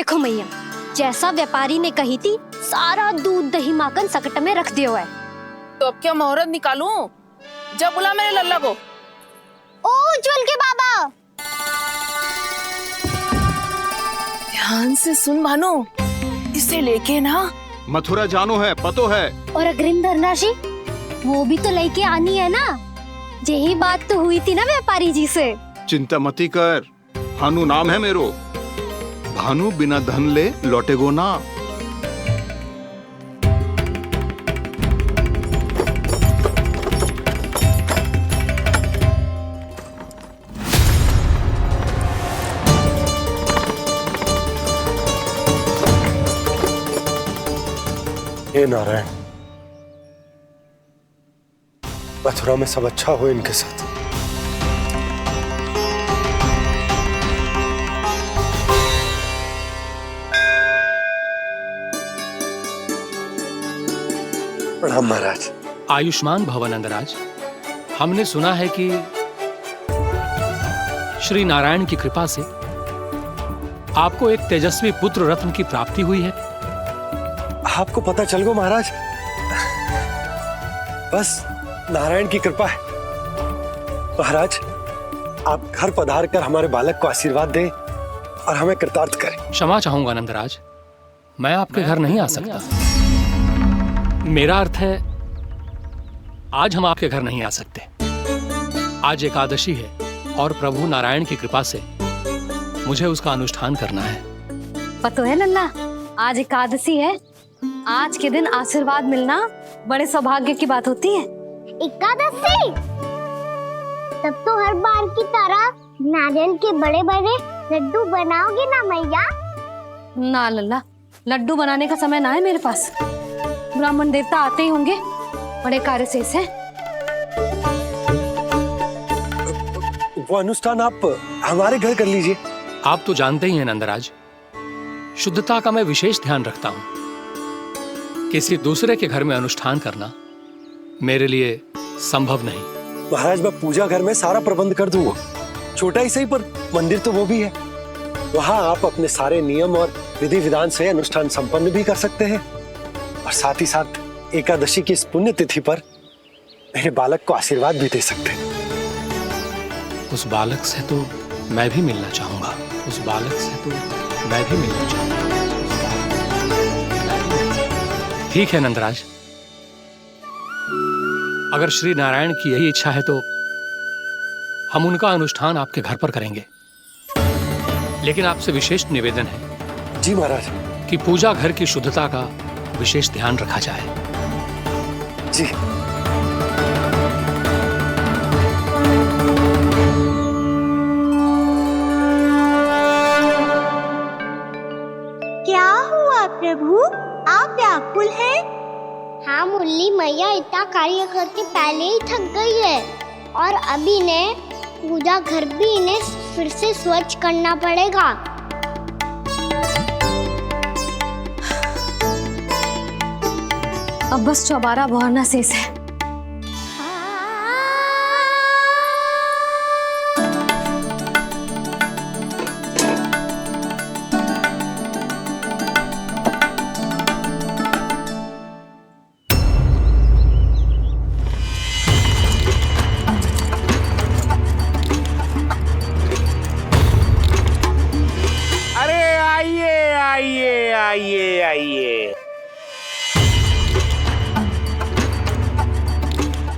देखो मैया, जैसा व्यापारी ने कही थी सारा दूध दही माखन सकट में रख दियो है। तो अब क्या मुहूर्त निकालूं? जब बुला मेरे लल्ला को। ओ उज्जवल के बाबा, ध्यान से सुन भानु, इसे लेके ना मथुरा जानो है, पतो है। और अग्रिम धनराशि वो भी तो लेके आनी है ना। यही बात तो हुई थी ना व्यापारी जी से। चिंता मती कर, भानु नाम है मेरो। भानु बिना धन ले लौटेगो ना। हे नारायण, मथुरा में सब अच्छा हो इनके साथ। प्रणाम महाराज। आयुष्मान भव नंदराज। हमने सुना है कि श्री नारायण की कृपा से आपको एक तेजस्वी पुत्र रत्न की प्राप्ति हुई है। आपको पता चल गो महाराज, बस नारायण की कृपा है। महाराज, आप घर पधार कर हमारे बालक को आशीर्वाद दें और हमें कृतार्थ करें। क्षमा चाहूंगा नंदराज, मैं आपके घर नहीं आ सकता। मेरा अर्थ है, आज हम आपके घर नहीं आ सकते। आज एकादशी है और प्रभु नारायण की कृपा से मुझे उसका अनुष्ठान करना है। पता है लल्ला, आज एकादशी है। आज के दिन आशीर्वाद मिलना बड़े सौभाग्य की बात होती है। एकादशी, तब तो हर बार की तरह नारियल के बड़े बड़े लड्डू बनाओगे ना मैया? ना लल्ला, लड्डू बनाने का समय ना है मेरे पास। ब्राह्मण देवता आते ही होंगे, बड़े कार्य शेष हैं। वो अनुष्ठान आप हमारे घर कर लीजिए। आप तो जानते ही हैं नंदराज, शुद्धता का मैं विशेष ध्यान रखता हूं। किसी दूसरे के घर में अनुष्ठान करना मेरे लिए संभव नहीं। महाराज, मैं पूजा घर में सारा प्रबंध कर दूंगा। छोटा ही सही, पर मंदिर तो वो भी है। वहां आप अपने सारे नियम और विधि विधान से अनुष्ठान संपन्न भी कर सकते हैं और साथ ही साथ एकादशी की इस पुण्य तिथि पर मेरे बालक को आशीर्वाद भी दे सकते हैं। उस बालक से तो मैं भी मिलना चाहूंगा। उस बालक से तो मैं भी मिलना चाहूंगा। ठीक है नंदराज, अगर श्री नारायण की यही इच्छा है तो हम उनका अनुष्ठान आपके घर पर करेंगे। लेकिन आपसे विशेष निवेदन है। जी महाराज। कि पूजा घर की शुद्धता का विशेष ध्यान रखा जाए। जी। क्या हुआ प्रभु, आप व्याकुल हैं? हाँ मुरली मैया इतना कार्य करके पहले ही थक गई है और अभी ने पूजा घर भी इन्हें फिर से स्वच्छ करना पड़ेगा। अब बस चौबारा बहाना शेष है। आइए।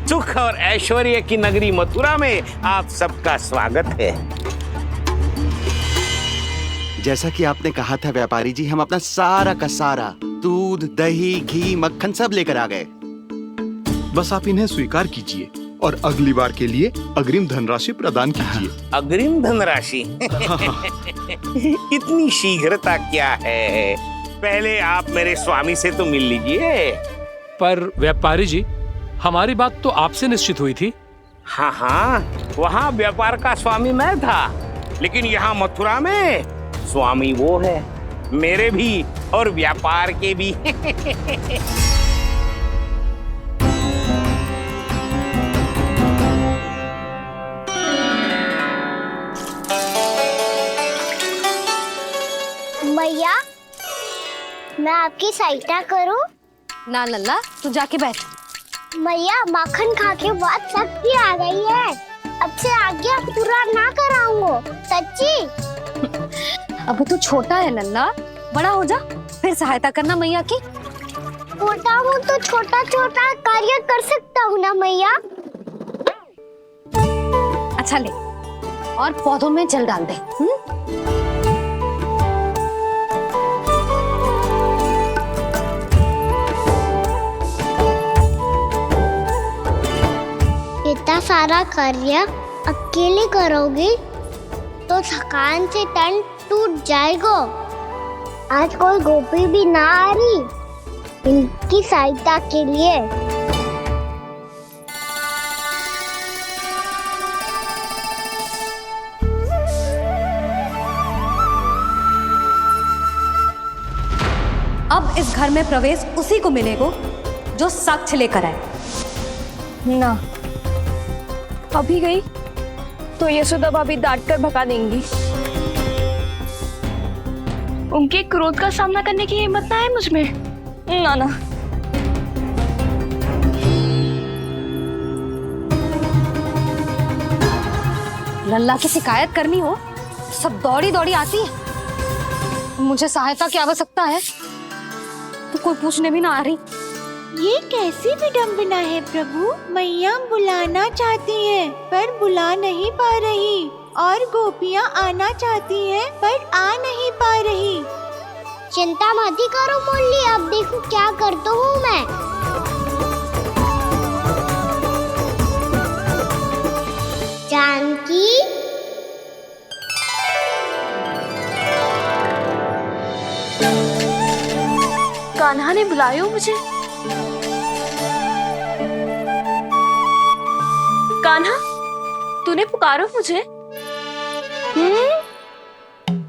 सुख और ऐश्वर्य की नगरी मथुरा में आप सबका स्वागत है। जैसा कि आपने कहा था व्यापारी जी, हम अपना सारा का सारा दूध दही घी मक्खन सब लेकर आ गए। बस आप इन्हें स्वीकार कीजिए और अगली बार के लिए अग्रिम धनराशि प्रदान कीजिए। अग्रिम धनराशि? इतनी शीघ्रता क्या है? पहले आप मेरे स्वामी से तो मिल लीजिए। पर व्यापारी जी, हमारी बात तो आपसे निश्चित हुई थी। हाँ, वहाँ व्यापार का स्वामी मैं था, लेकिन यहाँ मथुरा में स्वामी वो है, मेरे भी और व्यापार के भी। भैया मैं आपकी सहायता करूं? ना लल्ला, तू जाके बैठ। मैया माखन खा के बहुत शक्ति आ गई है। अब से आगे पूरा ना कराऊंगा, सच्ची। अभी तू छोटा है लल्ला, बड़ा हो जा फिर सहायता करना मैया की। छोटा हूँ तो छोटा छोटा कार्य कर सकता हूँ ना मैया। अच्छा ले, और पौधों में जल डाल दे। इतना सारा कार्य अकेले करोगी तो थकान से तन टूट जाएगा। आज कोई गोपी भी ना आ रही इनकी सहायता के लिए। अब इस घर में प्रवेश उसी को मिलेगा जो साक्ष्य लेकर आए। ना, अभी गई तो यशोदा भाभी डांट कर भगा देंगी। उनके क्रोध का सामना करने की हिम्मत ना है मुझ में। ना ना, लल्ला की शिकायत करनी हो सब दौड़ी दौड़ी आती है। मुझे सहायता की आवश्यकता है तो कोई पूछने भी ना आ रही। ये कैसी विडंबना है प्रभु। मैया बुलाना चाहती हैं पर बुला नहीं पा रही, और गोपियाँ आना चाहती हैं पर आ नहीं पा रही। चिंता मत ही करो मुरली, अब देखो क्या करता हूँ मैं। जानकी, कान्हा ने बुलाया मुझे। कान्हा, तूने पुकारो मुझे।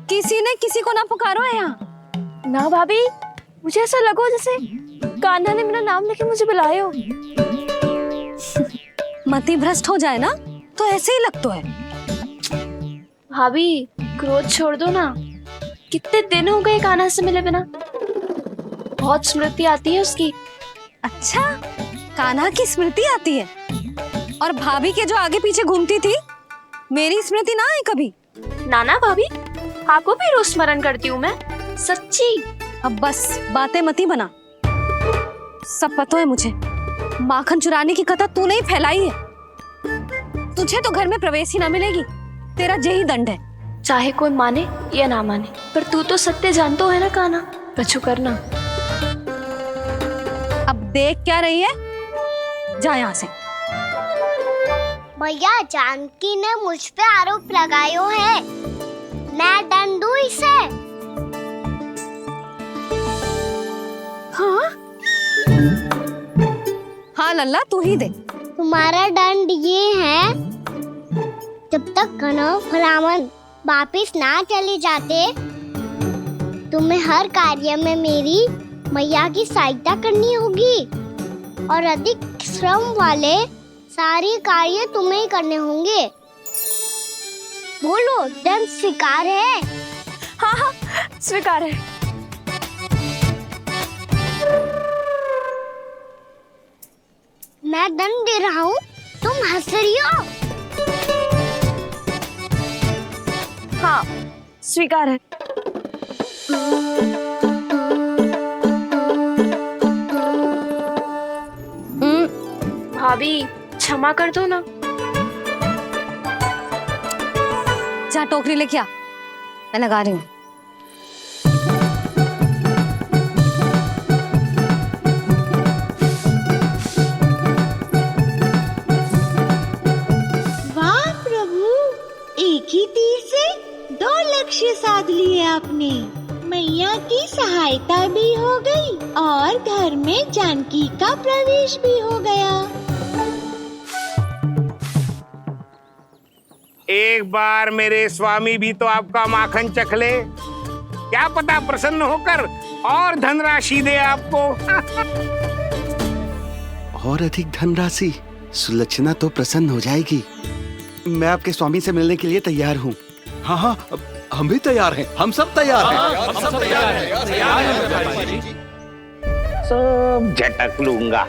किसी ने किसी को ना पुकारो है यहाँ। ना भाभी, मुझे ऐसा लगो जैसे कान्हा ने मेरा नाम लेके मुझे बुलाया हो। मति भ्रष्ट हो जाए ना तो ऐसे ही लगता है। भाभी, क्रोध छोड़ दो ना। कितने दिन हो गए कान्हा से मिले बिना। बहुत स्मृति आती है उसकी। अच्छा, कान्हा की स्मृति आती है? और भाभी के जो आगे पीछे घूमती थी, मेरी स्मृति ना आई कभी? नाना भाभी, आपको भी रोज स्मरण करती हूँ मैं, सच्ची। अब बस बातें मती बना। सब पता है मुझे, माखन चुराने की कथा तूने ही फैलाई है। तुझे तो घर में प्रवेश ही ना मिलेगी, तेरा यही दंड है। चाहे कोई माने या ना माने, पर तू तो सत्य जानतो है ना कान्हा, कछु करना। अब देख क्या रही है, जा यहाँ से। भैया, जानकी ने मुझ पे आरोप लगायो है, मैं दंड दूं इसे। हाँ हाँ लल्ला, तू ही दे। तुम्हारा दंड ये है, जब तक कनव ब्राह्मण वापिस ना चले जाते, तुम्हें हर कार्य में मेरी मैया की सहायता करनी होगी, और अधिक श्रम वाले सारे कार्य तुम्हें ही करने होंगे। बोलो, दंड स्वीकार है? हाँ हाँ, स्वीकार है। मैं दंड दे रहा हूँ, तुम हंस रही हो? हाँ, स्वीकार है। भाभी, क्षमा कर दो ना। जा टोकरी लेके आ, मैं लगा रही हूँ। वाह प्रभु, एक ही तीर से 2 लक्ष्य साध लिए आपने। मैया की सहायता भी हो गई और घर में जानकी का प्रवेश भी हो गया। एक बार मेरे स्वामी भी तो आपका माखन चख ले, क्या पता प्रसन्न होकर और धनराशि दे आपको। और अधिक धनराशि? सुलक्षणा तो प्रसन्न हो जाएगी। मैं आपके स्वामी से मिलने के लिए तैयार हूँ। हाँ हाँ, हम भी तैयार हैं, हम सब तैयार हैं। हम सब तैयार हैं, तैयार हैं व्यापारी जी। सब झटक लूंगा।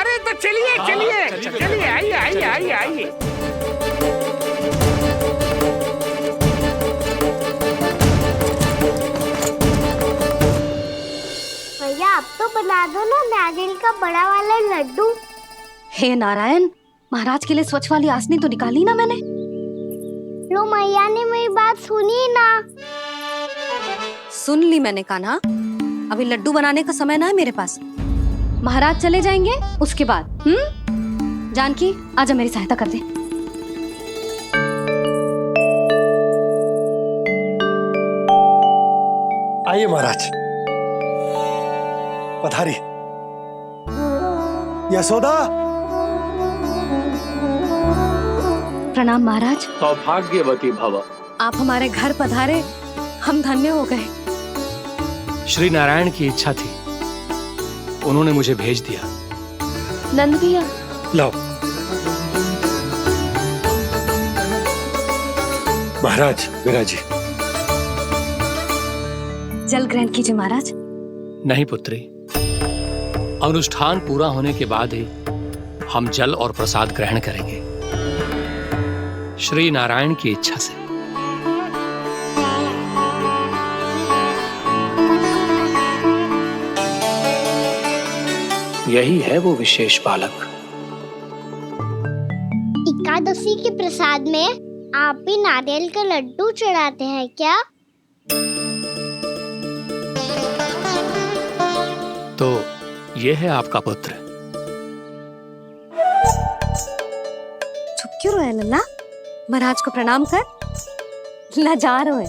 अरे तो चलिए चलिए चलिए, आइए आइए आइए आइए। भैया आप तो बना दो ना नारियल का बड़ा वाला लड्डू। हे नारायण, महाराज के लिए स्वच्छ वाली आसनी तो निकाली ना मैंने। लो मैया ने मेरी बात सुनी ना। सुन ली मैंने कान्हा, अभी लड्डू बनाने का समय ना है मेरे पास। महाराज चले जाएंगे उसके बाद। जानकी आजा मेरी सहायता कर दे। आइए महाराज, पधारी। यशोदा। प्रणाम महाराज। सौभाग्यवती भव। आप हमारे घर पधारे, हम धन्य हो गए। श्री नारायण की इच्छा थी, उन्होंने मुझे भेज दिया। नंद भैया, लाओ। महाराज, विराजी। जल ग्रहण कीजिए महाराज। नहीं पुत्री, अनुष्ठान पूरा होने के बाद ही हम जल और प्रसाद ग्रहण करेंगे, श्री नारायण की इच्छा से। यही है वो विशेष बालक। एकादशी के प्रसाद में आप भी नारियल का लड्डू चढ़ाते हैं क्या? तो ये है आपका पुत्र। चुप क्यों रहे लल्ला? महाराज को प्रणाम कर। लाजार है।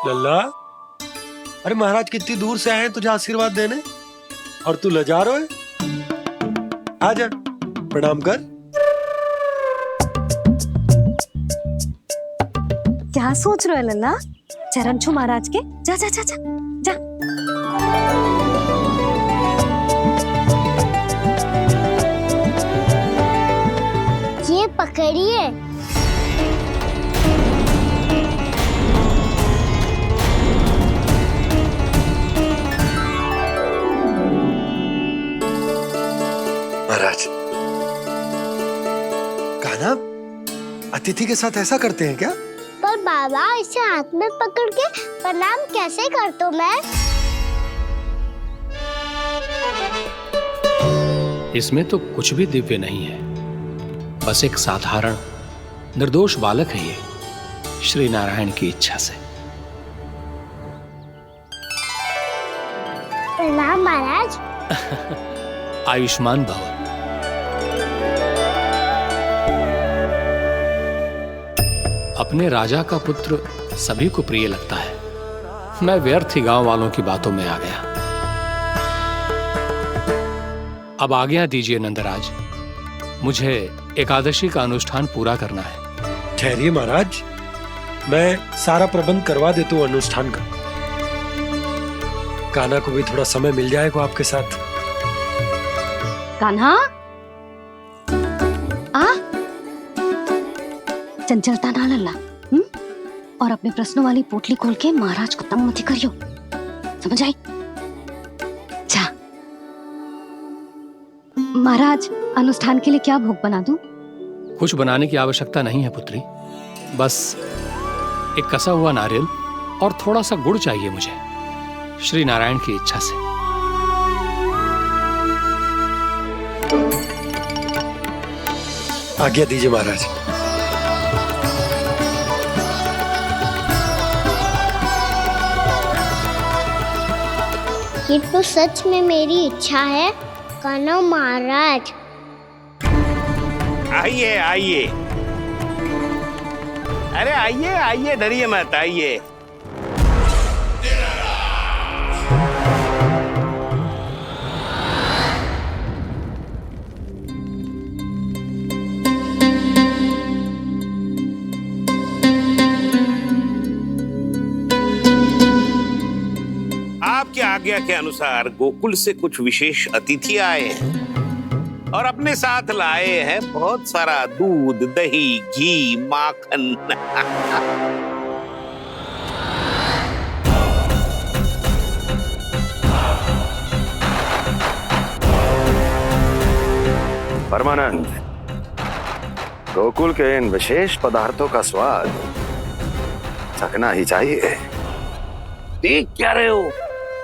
लल्ला, अरे महाराज कितनी दूर से आए हैं तुझे आशीर्वाद देने, और तू लजारो है? आजा, प्रणाम कर। क्या सोच रहे हो लल्ला? चरण छू महाराज के। जा जा जा जा जा। ये पकड़िए। महाराज, कान्हा, अतिथि के साथ ऐसा करते हैं क्या? पर बाबा, इसे हाथ में पकड़ के प्रणाम कैसे करता हूँ मैं? इसमें तो कुछ भी दिव्य नहीं है, बस एक साधारण निर्दोष बालक है ये, श्री नारायण की इच्छा से। प्रणाम महाराज। आयुष्मान भव। अपने राजा का पुत्र सभी को प्रिय लगता है। मैं व्यर्थ ही गांव वालों की बातों में आ गया। अब आज्ञा दीजिए नंदराज, मुझे एकादशी का अनुष्ठान पूरा करना है। ठहरिए महाराज, मैं सारा प्रबंध करवा देता हूँ अनुष्ठान का। कान्हा को भी थोड़ा समय मिल जाएगा आपके साथ। कान्हा, आ चंचलता ना लल्ला। और अपने प्रश्नों वाली पोटली खोल के महाराज को तंग मत करियो, समझ आई? जा। महाराज, अनुष्ठान के लिए क्या भोग बना दूं? कुछ बनाने की आवश्यकता नहीं है पुत्री, बस एक कसा हुआ नारियल और थोड़ा सा गुड़ चाहिए मुझे, श्री नारायण की इच्छा से। आज्ञा दीजिए महाराज। ये तो सच में मेरी इच्छा है कान्हा महाराज। आइए आइए, अरे आइए आइए, डरिए मत, आइए। आपकी आज्ञा के अनुसार गोकुल से कुछ विशेष अतिथि आए हैं। और अपने साथ लाए हैं बहुत सारा दूध, दही, घी, माखन। परमानंद, गोकुल के इन विशेष पदार्थों का स्वाद चखना ही चाहिए। देख क्या रहे हो?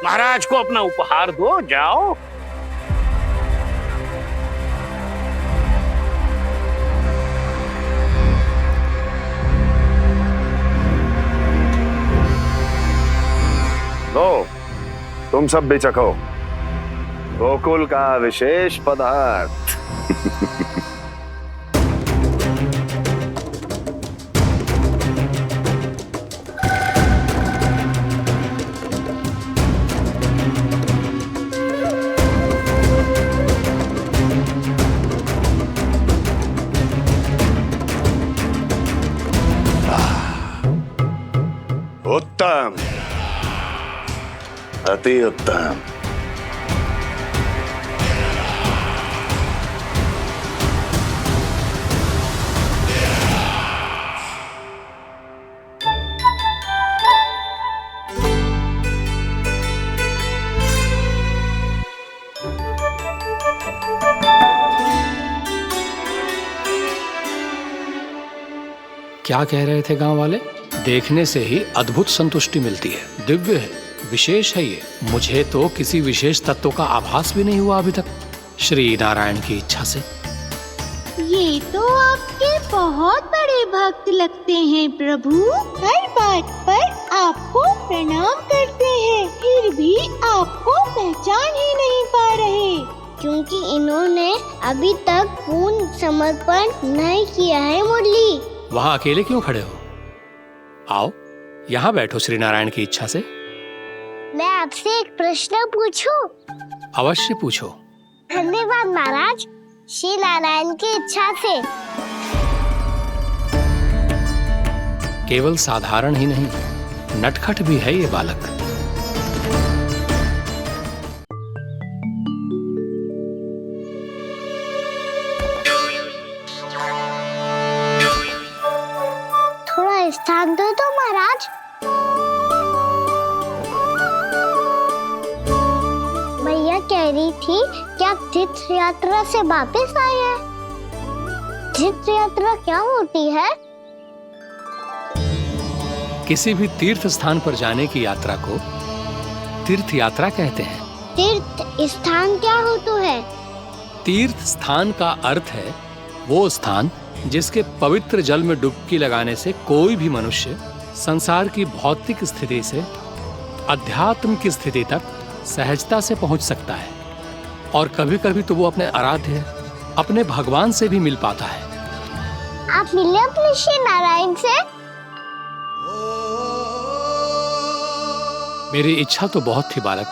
महाराज को अपना उपहार दो, जाओ। लो, तुम सब भी चखो गोकुल का विशेष पदार्थ। उत्तम, अति उत्तम। क्या कह रहे थे गांव वाले? देखने से ही अद्भुत संतुष्टि मिलती है, दिव्य है, विशेष है ये। मुझे तो किसी विशेष तत्व का आभास भी नहीं हुआ अभी तक, श्री नारायण की इच्छा से। ये तो आपके बहुत बड़े भक्त लगते हैं प्रभु। हर बात पर आपको प्रणाम करते हैं, फिर भी आपको पहचान ही नहीं पा रहे। क्योंकि इन्होंने अभी तक पूर्ण समर्पण नहीं किया है मुरली। वहां अकेले क्यों खड़े हो? आओ यहाँ बैठो श्री नारायण की इच्छा से। मैं आपसे एक प्रश्न पूछूं? अवश्य पूछो। धन्यवाद महाराज, श्री नारायण की इच्छा से। केवल साधारण ही नहीं, नटखट भी है ये बालक। थोड़ा स्थान दो तो महाराज। भैया कह रही थी कि आप तीर्थ यात्रा से वापस आए हैं। तीर्थ यात्रा क्या होती है? किसी भी तीर्थ स्थान पर जाने की यात्रा को तीर्थ यात्रा कहते हैं। तीर्थ स्थान क्या होता है? तीर्थ स्थान का अर्थ है वो स्थान जिसके पवित्र जल में डुबकी लगाने से कोई भी मनुष्य संसार की भौतिक स्थिति से अध्यात्म की स्थिति तक सहजता से पहुंच सकता है, और कभी कभी तो वो अपने आराध्य, अपने भगवान से भी मिल पाता है। आप मिले अपने श्री नारायण से? मेरी इच्छा तो बहुत थी बालक,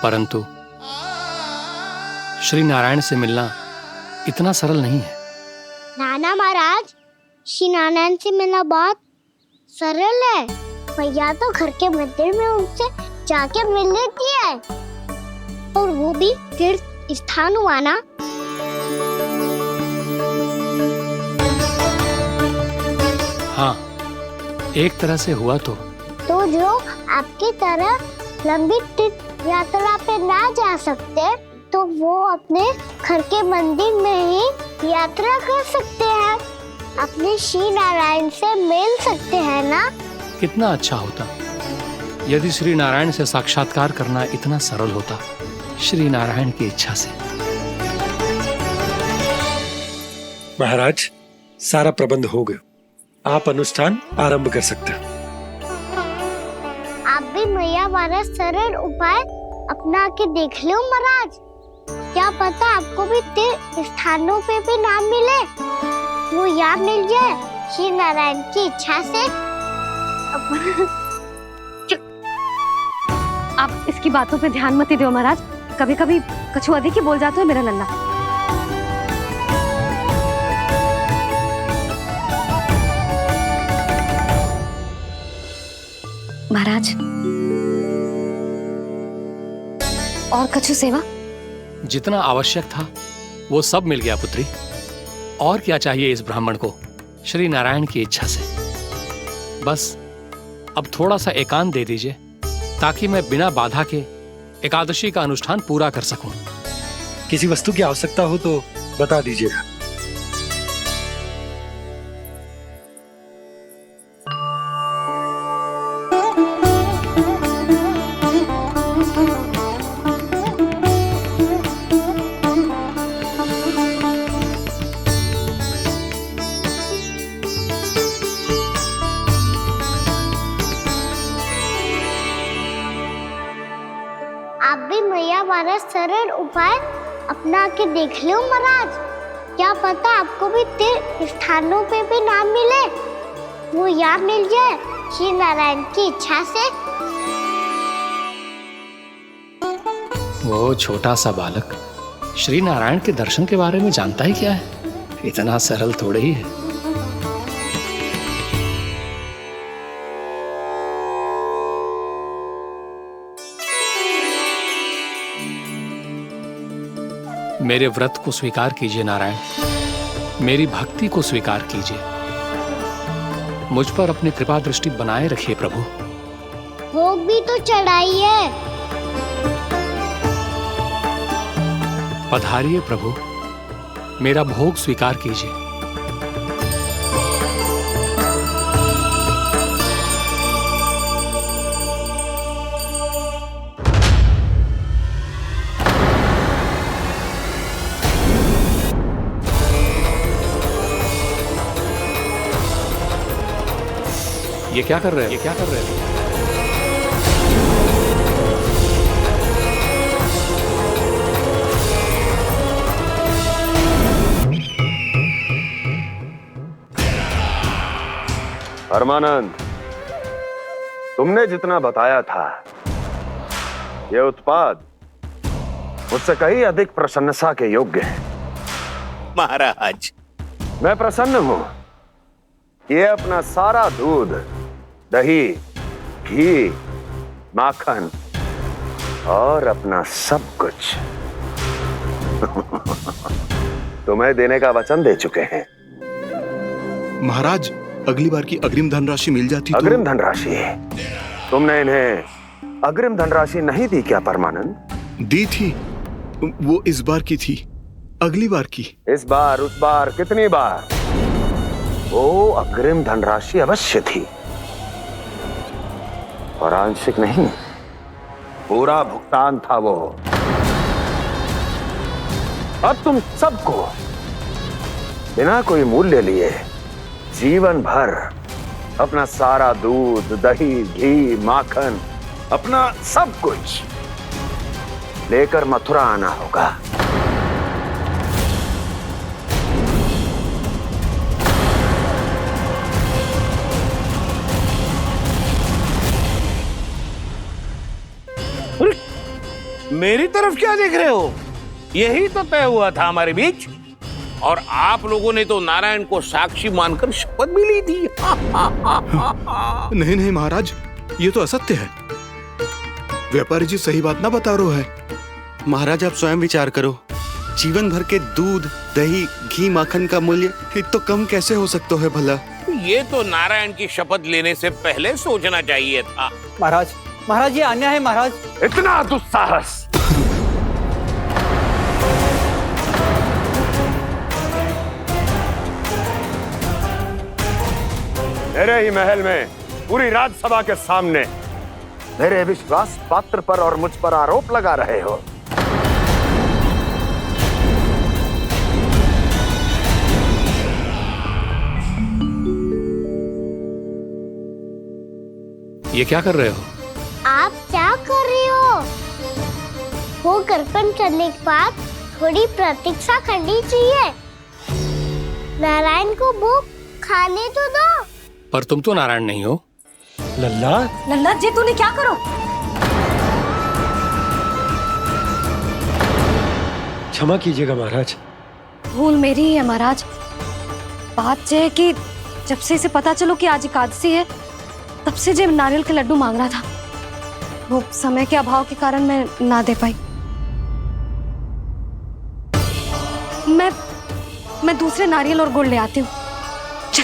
परंतु श्री नारायण से मिलना इतना सरल नहीं है। नाना महाराज, श्री नारायण से मिलना बहुत सरल है। भैया तो घर के मंदिर में उनसे जाके मिल लेती है, और वो भी तीर्थ स्थान हुआ ना। हाँ, एक तरह से हुआ तो जो आपकी तरह लंबी तीर्थ यात्रा पे ना जा सकते, तो वो अपने घर के मंदिर में ही यात्रा कर सकते हैं, अपने श्री नारायण से मिल सकते हैं ना। कितना अच्छा होता यदि श्री नारायण से साक्षात्कार करना इतना सरल होता, श्री नारायण की इच्छा से। महाराज, सारा प्रबंध हो गया, आप अनुष्ठान आरंभ कर सकते हैं। आप भी मैया वाला सरल उपाय अपना के देख लो महाराज। क्या पता आपको भी तीर्थ स्थानों पे भी नाम मिले, वो याद मिल जाए श्री नारायण की इच्छा से। आप इसकी बातों पे ध्यान मत दो महाराज, कभी कभी कछु अधिक ही बोल जाते हो मेरा लल्ला। महाराज, और कछु सेवा? जितना आवश्यक था वो सब मिल गया पुत्री। और क्या चाहिए इस ब्राह्मण को श्री नारायण की इच्छा से। बस अब थोड़ा सा एकांत दे दीजिए ताकि मैं बिना बाधा के एकादशी का अनुष्ठान पूरा कर सकूं। किसी वस्तु की आवश्यकता हो तो बता दीजिएगा। आप भी मैया वाला सरल उपाय अपना के देख लो महाराज। क्या पता आपको भी तीर्थ स्थानों पे भी नाम मिले, वो यहाँ मिल जाए श्री नारायण की इच्छा से। वो छोटा सा बालक श्री नारायण के दर्शन के बारे में जानता ही क्या है? इतना सरल थोड़े ही है। मेरे व्रत को स्वीकार कीजिए नारायण, मेरी भक्ति को स्वीकार कीजिए। मुझ पर अपनी कृपा दृष्टि बनाए रखिए प्रभु। भोग भी तो चढ़ाइए। पधारिए प्रभु, मेरा भोग स्वीकार कीजिए। ये क्या कर रहे हैं? ये क्या कर रहे हैं? परमानंद, तुमने जितना बताया था ये उत्पाद मुझसे कहीं अधिक प्रशंसा के योग्य है। महाराज, मैं प्रसन्न हूं। ये अपना सारा दूध, दही, घी, माखन और अपना सब कुछ तुम्हें देने का वचन दे चुके हैं। महाराज, अगली बार की अग्रिम धनराशि मिल जाती तो। अग्रिम धनराशि? तुमने इन्हें अग्रिम धनराशि नहीं दी क्या परमानंद? दी थी, वो इस बार की थी, अगली बार की। इस बार, उस बार, कितनी बार? वो अग्रिम धनराशि अवश्य थी और आंशिक नहीं, पूरा भुगतान था वो। अब तुम सबको बिना कोई मूल्य लिए जीवन भर अपना सारा दूध, दही, घी, माखन, अपना सब कुछ लेकर मथुरा आना होगा। मेरी तरफ क्या देख रहे हो? यही तो तय हुआ था हमारे बीच, और आप लोगों ने तो नारायण को साक्षी मानकर शपथ भी ली थी। नहीं नहीं महाराज, ये तो असत्य है। व्यापारी जी सही बात ना बता रहे हैं। महाराज आप स्वयं विचार करो, जीवन भर के दूध, दही, घी, माखन का मूल्य इतना कम कैसे हो सकता है भला? ये तो नारायण की शपथ लेने से पहले सोचना चाहिए था। महाराज, महाराज ये अन्याय है महाराज। इतना दुस्साहस! मेरे ही महल में पूरी राज्यसभा के सामने मेरे विश्वास पात्र पर और मुझ पर आरोप लगा रहे हो। ये क्या कर रहे हो? आप क्या कर रहे हो? वो अर्पण करने के बाद थोड़ी प्रतीक्षा करनी चाहिए। नारायण को भोग खाने तो दो। पर तुम तो नारायण नहीं हो। लल्ला, लल्ला जी तूने क्या करो? क्षमा कीजिएगा महाराज। भूल मेरी ही है महाराज। बात यह है कि जब से इसे पता चलो कि आज एकादशी है, तब से जब नारियल के लड्डू मांग रहा था, वो समय के अभाव के कारण मैं ना दे पाई। मैं दूसरे नारियल और गुड़ ले आती हूँ। चल।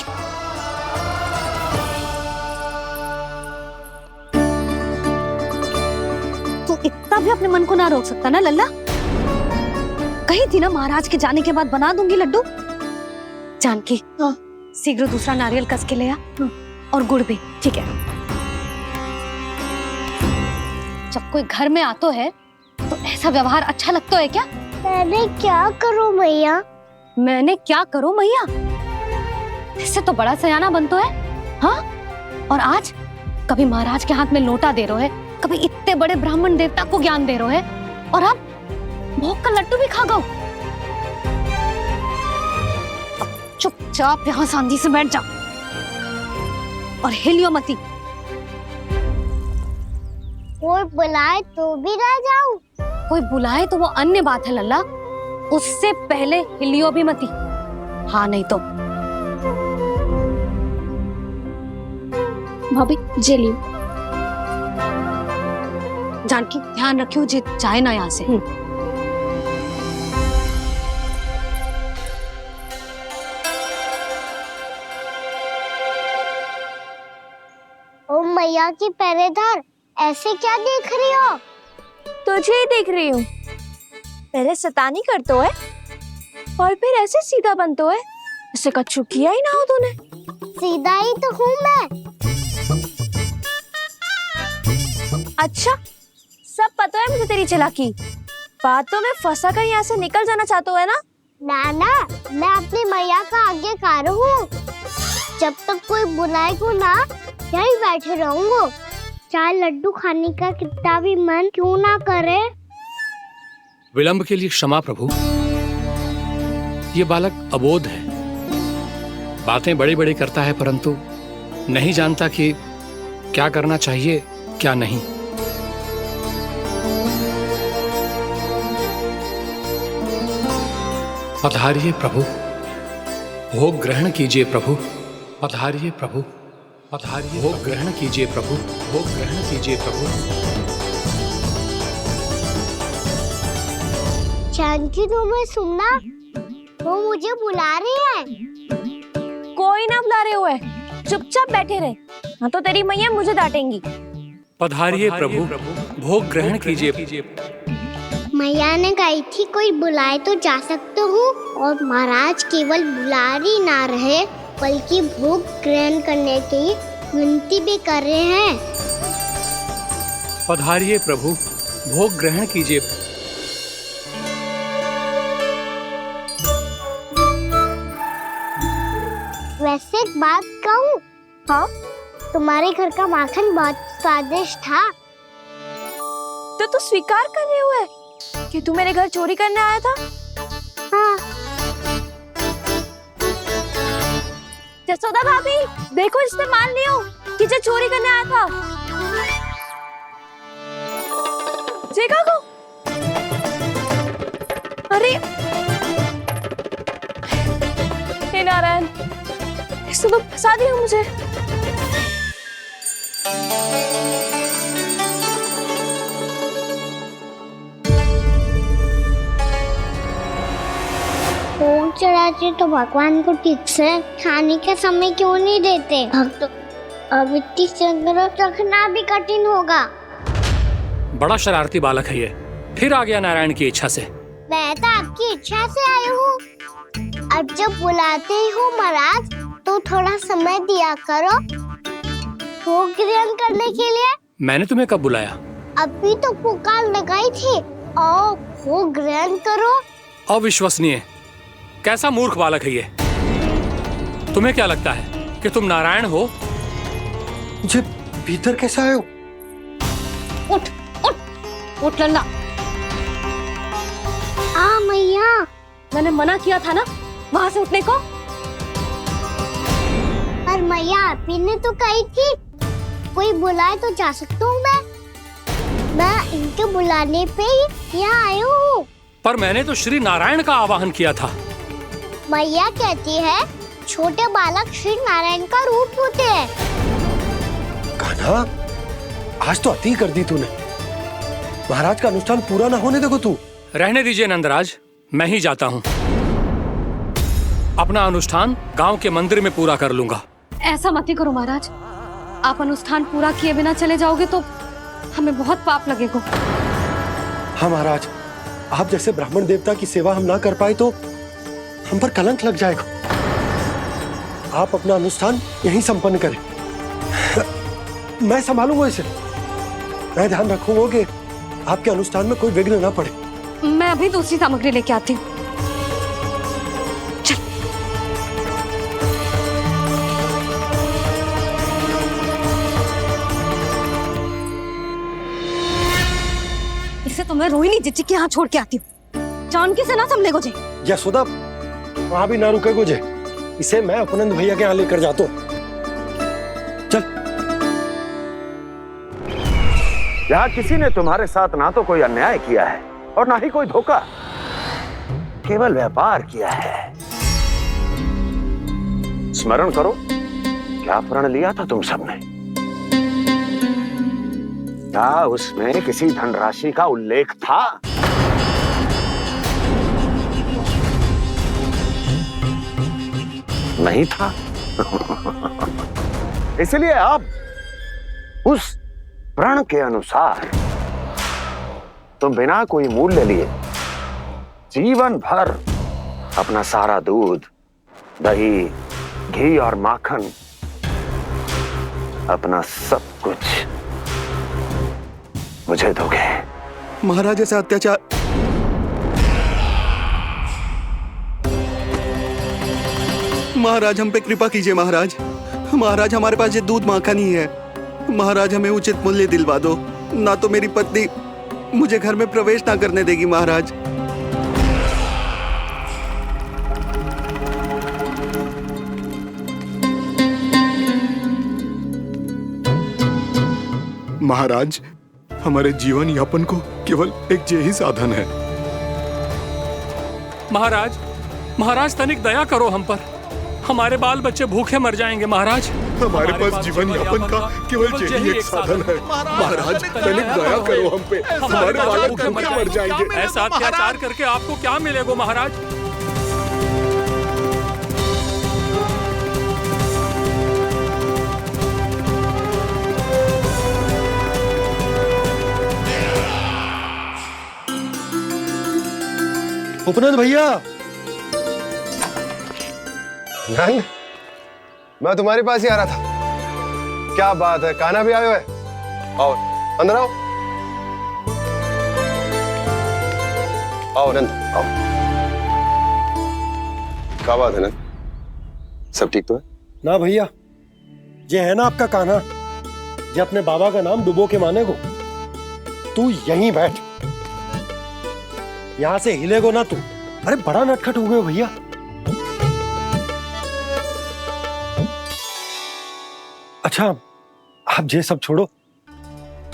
तू इतना भी अपने मन को ना रोक सकता ना लल्ला? कही थी ना महाराज के जाने के बाद बना दूंगी लड्डू। जानकी, शीघ्र दूसरा नारियल कस के ले आ, और गुड़ भी। ठीक है। जब कोई घर में आतो है तो ऐसा व्यवहार अच्छा लगता है क्या? मैंने क्या करूं मैया? मैंने क्या करूं मैया? इससे तो बड़ा सयाना बनतो है। हाँ, और आज कभी महाराज के हाथ में लोटा दे रहे है, कभी इतने बड़े ब्राह्मण देवता को ज्ञान दे रहे है, और अब भोग का लड्डू भी खा गो। चुपचाप यहाँ शांति से बैठ जा और हिलियो मती। कोई बुलाए तो भी ना जाऊं? कोई बुलाए तो वो अन्य बात है लल्ला, उससे पहले हिलियो भी मती। हाँ नहीं तो। भाभी जे लियो। जानकी ध्यान रखियो जे जाए ना यहाँ से। ओ मैया की पहरेदार, ऐसे क्या देख रही हो? तुझे ही देख रही हूँ। पहले शैतानी करतो है और फिर ऐसे सीधा बनतो है। ऐसे कछु किया ही ना हो तूने। सीधा ही तो हूँ मैं। अच्छा, सब पता है मुझे तेरी चालाकी। बातों में फंसा कर यहाँ से निकल जाना चाहते हो है ना? नाना, मैं अपनी मैया का आज्ञाकार हूँ। जब तक कोई बुलाएगा ना, यहीं बैठे रहूंगा। चाहे लड्डू खाने का कितना भी मन क्यों ना करे। विलंब के लिए क्षमा प्रभु। ये बालक अबोध है, बातें बड़ी बड़ी करता है परंतु नहीं जानता कि क्या करना चाहिए क्या नहीं। पधारिए प्रभु, भोग ग्रहण कीजिए प्रभु। पधारिए प्रभु, पधारिए। भोग ग्रहण कीजिए प्रभु, भोग ग्रहण कीजिए प्रभु। जानकी, तुम्हें सुनना, वो मुझे बुला रही है। कोई ना बुला रहे हुए, चुपचाप बैठे रहे, हाँ तो तेरी मैया मुझे डांटेंगी। पधारिए प्रभु, भोग ग्रहण कीजिए। मैया ने कही थी कोई बुलाए तो जा सकते हूँ, और महाराज केवल बुलारी ना रहे बल्कि भोग ग्रहण करने की विनती भी कर रहे हैं। पधारिए प्रभु, भोग ग्रहण कीजिए। वैसे एक बात कहूँ? हाँ? तुम्हारे घर का माखन बहुत स्वादिष्ट था। तो तू स्वीकार कर रहे हुए कि तू मेरे घर चोरी करने आया था? हाँ। जसोदा भाभी, देखो इसने मान लियो कि जो चोरी करने आया था। देखा को? अरे हे नारायण, इसने तो फंसा दिया मुझे। भोग चढ़ाते तो भगवान को ठीक से खाने का समय क्यों नहीं देते? भक्त अब इतनी संग्रह रखना भी कठिन होगा। बड़ा शरारती बालक है ये, फिर आ गया नारायण की इच्छा से। मैं तो आपकी इच्छा से आई हूँ। अब जब बुलाते ही हो महाराज, तो थोड़ा समय दिया करो भोग ग्रहण करने के लिए। मैंने तुम्हें कब बुलाया? अभी तो पुकार लगाई थी, आओ भोग ग्रहण करो। अविश्वसनीय, कैसा मूर्ख बालक है ये। तुम्हें क्या लगता है कि तुम नारायण हो? मुझे भीतर कैसे आए हो? उठ उठ उठ लल्ला। मैया, मैंने मना किया था ना वहां से उठने को। पर मैया, आपी ने तो कही थी कोई बुलाए तो जा सकता हूँ मैं इनके बुलाने पे ही यहाँ आई हूँ। पर मैंने तो श्री नारायण का आवाहन किया था। मैया कहती है छोटे बालक श्री नारायण का रूप होते हैं। कान्हा, आज तो अति कर दी तूने। महाराज का अनुष्ठान पूरा ना होने देखो तू। रहने दीजिए नंदराज, मैं ही जाता हूँ। अपना अनुष्ठान गांव के मंदिर में पूरा कर लूंगा। ऐसा मत ही करो महाराज, आप अनुष्ठान पूरा किए बिना चले जाओगे तो हमें बहुत पाप लगेगा। हाँ महाराज, आप जैसे ब्राह्मण देवता की सेवा हम ना कर पाए तो हम पर कलंक लग जाएगा। आप अपना अनुष्ठान यहीं संपन्न करें, मैं संभालूंगा इसे। मैं ध्यान रखूंगा कि आपके अनुष्ठान में कोई विघ्न ना पड़े। मैं अभी दूसरी सामग्री लेके आती हूँ। इसे तो मैं रोहिणी जीजी के यहाँ छोड़ के आती हूँ। जानकी से ना संभले गुजे। यशोदा, वहां भी ना रुके गुजे। इसे मैं अपनंद भैया के यहाँ लेकर जाता हूँ। चल। यहाँ किसी ने तुम्हारे साथ ना तो कोई अन्याय किया है और ना ही कोई धोखा, केवल व्यापार किया है। स्मरण करो, क्या प्रण लिया था तुम सबने? क्या उसमें किसी धनराशि का उल्लेख था? नहीं था। इसलिए आप उस प्रण के अनुसार तुम बिना कोई मूल्य लिए जीवन भर अपना सारा दूध, दही, घी और माखन, अपना सब कुछ मुझे दोगे। महाराज ऐसा अत्याचार। महाराज हम पे कृपा कीजिए महाराज। महाराज हमारे पास ये दूध माखन ही है। महाराज हमें उचित मूल्य दिलवा दो, ना तो मेरी पत्नी मुझे घर में प्रवेश ना करने देगी महाराज। महाराज, हमारे जीवन यापन को केवल एक यही साधन है। महाराज, महाराज तनिक दया करो हम पर। हमारे बाल बच्चे भूखे मर जाएंगे महाराज। हमारे पास जीवन यापन का केवल यही एक साधन है। महाराज तनिक दया करो हम पे, हमारे बालक भूखे मर जाएंगे। ऐसा अत्याचार करके आपको क्या मिलेगा महाराज? उपनंद भैया। नंद, मैं तुम्हारे पास ही आ रहा था। क्या बात है, कान्हा भी आयो है? आओ अंदर आओ। आओ नंद आओ। क्या बात है नंद, सब ठीक तो है? ना भैया, ये है ना आपका कान्हा, ये अपने बाबा का नाम डुबो के माने को। तू यहीं बैठ, यहां से हिलेगो ना तू। अरे बड़ा नटखट हो गए भैया। अच्छा, आप ये सब छोड़ो,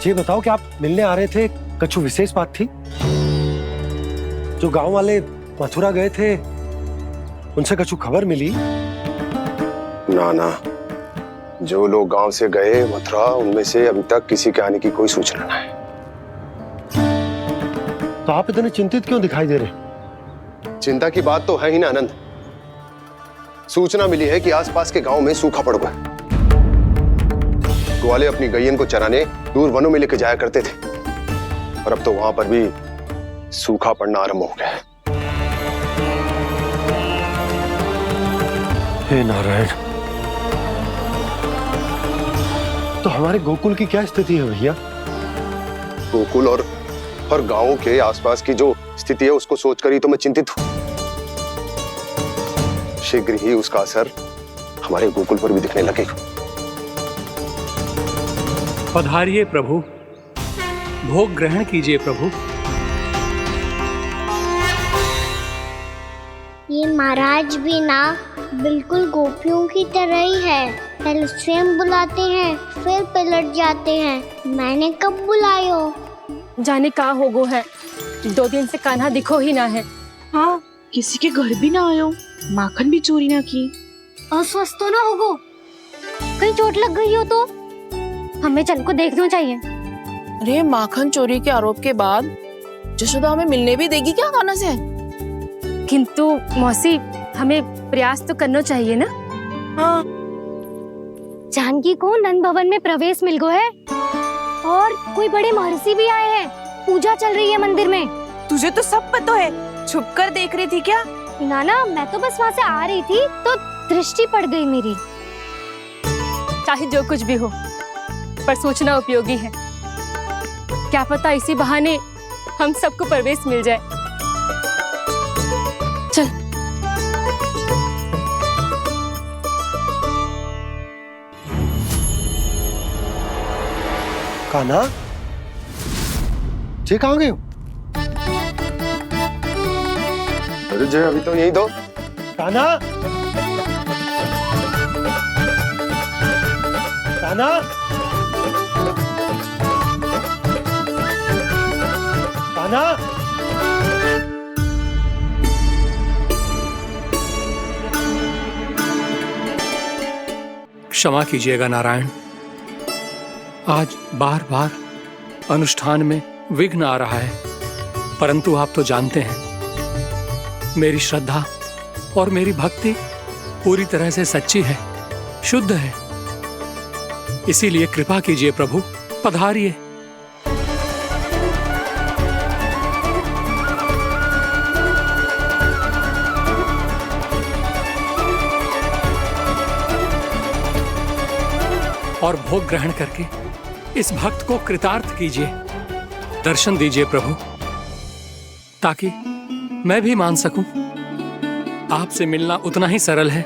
ये बताओ कि आप मिलने आ रहे थे, कछु विशेष बात थी? जो गांव वाले मथुरा गए थे, उनसे कछु खबर मिली? ना ना, जो लोग गांव से गए मथुरा, उनमें से अभी तक किसी के आने की कोई सूचना नहीं। तो आप इतने चिंतित क्यों दिखाई दे रहे? चिंता की बात तो है ही ना आनंद। सूचना मिली है कि आसपास के गांव में सूखा पड़ गया। ग्वाले अपनी गैयन को चराने दूर वनों में लेकर जाया करते थे, और अब तो वहां पर भी सूखा पड़ना आरंभ हो गया है। हे नारायण, तो हमारे गोकुल की क्या स्थिति है भैया? गोकुल और गांवों के आसपास की जो स्थिति है उसको सोचकर ही तो मैं चिंतित हूं। शीघ्र ही उसका असर हमारे गोकुल पर भी दिखने लगेगा। पधारिए प्रभु, भोग ग्रहण कीजिए प्रभु। ये महाराज भी ना बिल्कुल गोपियों की तरह ही है। पहले स्वयं बुलाते हैं, फिर पलट जाते हैं। मैंने कब बुलायो? जाने का होगो है, 2 दिन से कान्हा दिखो ही ना है। हाँ, किसी के घर भी ना आयो, माखन भी चोरी ना की। अस्वस्थ तो ना होगो, कहीं चोट लग गई हो तो? हमें चल को देखना चाहिए। अरे माखन चोरी के आरोप के बाद जशोदा हमें मिलने भी देगी क्या कान्हा से? किंतु मौसी, हमें प्रयास तो करना चाहिए ना। हाँ। जानकी को नंद भवन में प्रवेश मिल गो है और कोई बड़े महर्षि भी आए हैं। पूजा चल रही है मंदिर में। तुझे तो सब पता है, छुप कर देख रही थी क्या? ना, मैं तो बस वहाँ से आ रही थी तो दृष्टि पड़ गई मेरी। चाहे जो कुछ भी हो, पर सोचना उपयोगी है। क्या पता इसी बहाने हम सबको प्रवेश मिल जाए। चल। कान्हा, जी कहाँ गए हो? अरे जय, अभी तो यही दो। कान्हा, कान्हा, कान्हा। क्षमा कीजिएगा नारायण, आज बार बार अनुष्ठान में विघ्न आ रहा है, परंतु आप तो जानते हैं मेरी श्रद्धा और मेरी भक्ति पूरी तरह से सच्ची है, शुद्ध है। इसीलिए कृपा कीजिए प्रभु, पधारिए। और भोग ग्रहण करके इस भक्त को कृतार्थ कीजिए। दर्शन दीजिए प्रभु, ताकि मैं भी मान सकूं आपसे मिलना उतना ही सरल है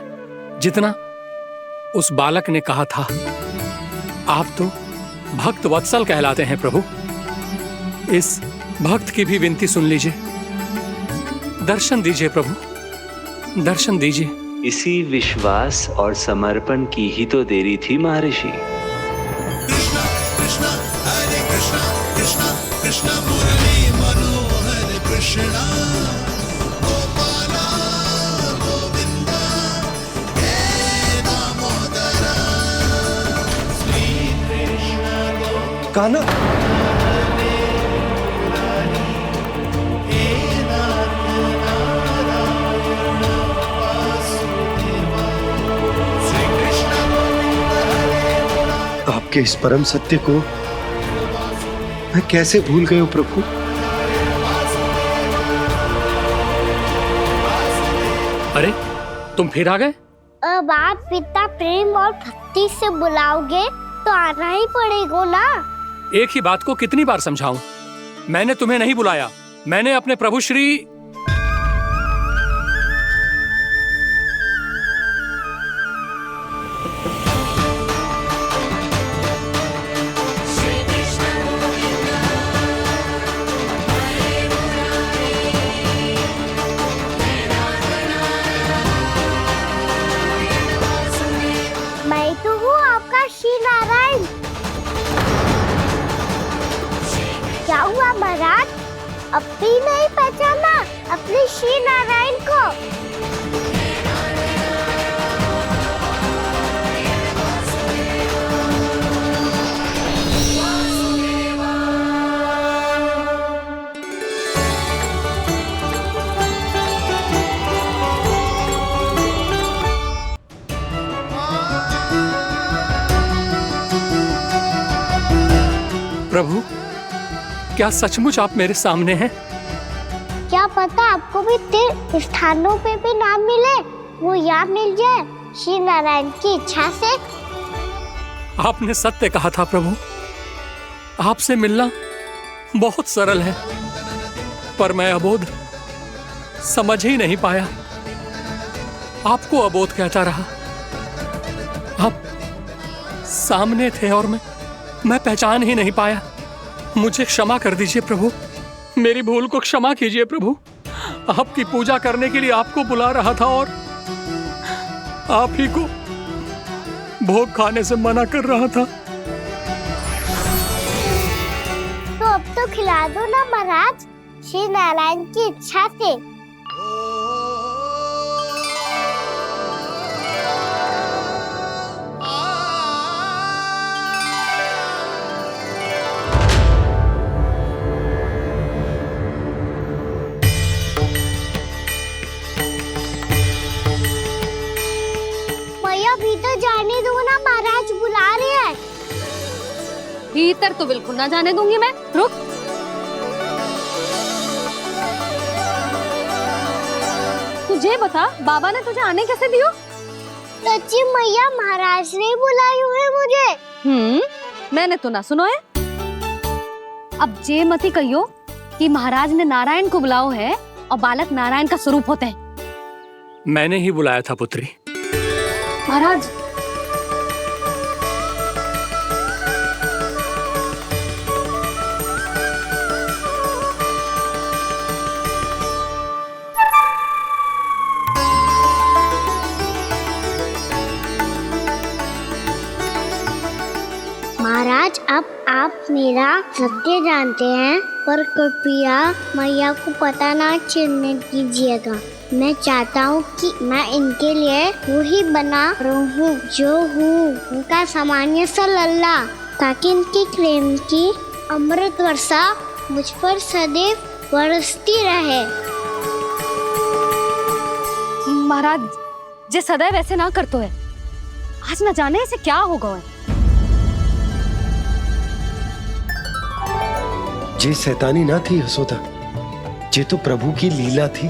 जितना उस बालक ने कहा था। आप तो भक्त वत्सल कहलाते हैं प्रभु। इस भक्त की भी विनती सुन लीजिए। दर्शन दीजिए प्रभु, दर्शन दीजिए। इसी विश्वास और समर्पण की ही तो देरी थी महर्षि। कृष्णा कृष्णा हरे कृष्णा कृष्णा कृष्णा मुरली मनोहर कृष्णा गोपाला गोविंदा हे दामोदरा श्री कृष्ण कान्हा, आपके इस परम सत्य को मैं कैसे भूल गया हूं प्रभु। अरे तुम फिर आ गए? अब आप इतना प्रेम और भक्ति से बुलाओगे तो आना ही पड़ेगा ना। एक ही बात को कितनी बार समझाऊं? मैंने तुम्हें नहीं बुलाया, मैंने अपने प्रभु श्री मैं तो हूँ आपका श्री नारायण। क्या हुआ महाराज, अब भी नहीं पहचाना अपने श्री नारायण को? प्रभु, क्या सचमुच आप मेरे सामने हैं? क्या पता आपको भी तीर्थ स्थानों पे भी नाम मिले, वो यहाँ मिल जाए श्री नारायण की इच्छा से। आपने सत्य कहा था प्रभु, आपसे मिलना बहुत सरल है, पर मैं अबोध समझ ही नहीं पाया। आपको अबोध कहता रहा। आप सामने थे और मैं पहचान ही नहीं पाया। मुझे क्षमा कर दीजिए प्रभु, मेरी भूल को क्षमा कीजिए प्रभु। आपकी पूजा करने के लिए आपको बुला रहा था और आप ही को भोग खाने से मना कर रहा था। तो अब तो खिला दो ना महाराज, श्री नारायण की इच्छा से। तो बिल्कुल ना जाने दूंगी मैं। रुक। तुझे बता, बाबा ने तुझे आने कैसे दियो? सच्ची मैया, महाराज ने बुलाई हुई है मुझे। मैंने तो ना सुनो है। अब जे मती कहियो कि महाराज ने नारायण को बुलाओ है और बालक नारायण का स्वरूप होते हैं। मैंने ही बुलाया था पुत्री। महाराज, महाराज, अब आप मेरा सत्य जानते हैं, पर कृपया मैया को पता ना चलने दीजिएगा। मैं चाहता हूँ कि मैं इनके लिए वही बना रहूँ जो हूँ, उनका सामान्य सा लल्ला, ताकि इनके प्रेम की अमृत वर्षा मुझ पर सदैव बरसती रहे। महाराज, जे सदैव ऐसे ना करतो है, आज न जाने इसे क्या होगा है। जे शैतानी ना थी यशोदा, जे तो प्रभु की लीला थी।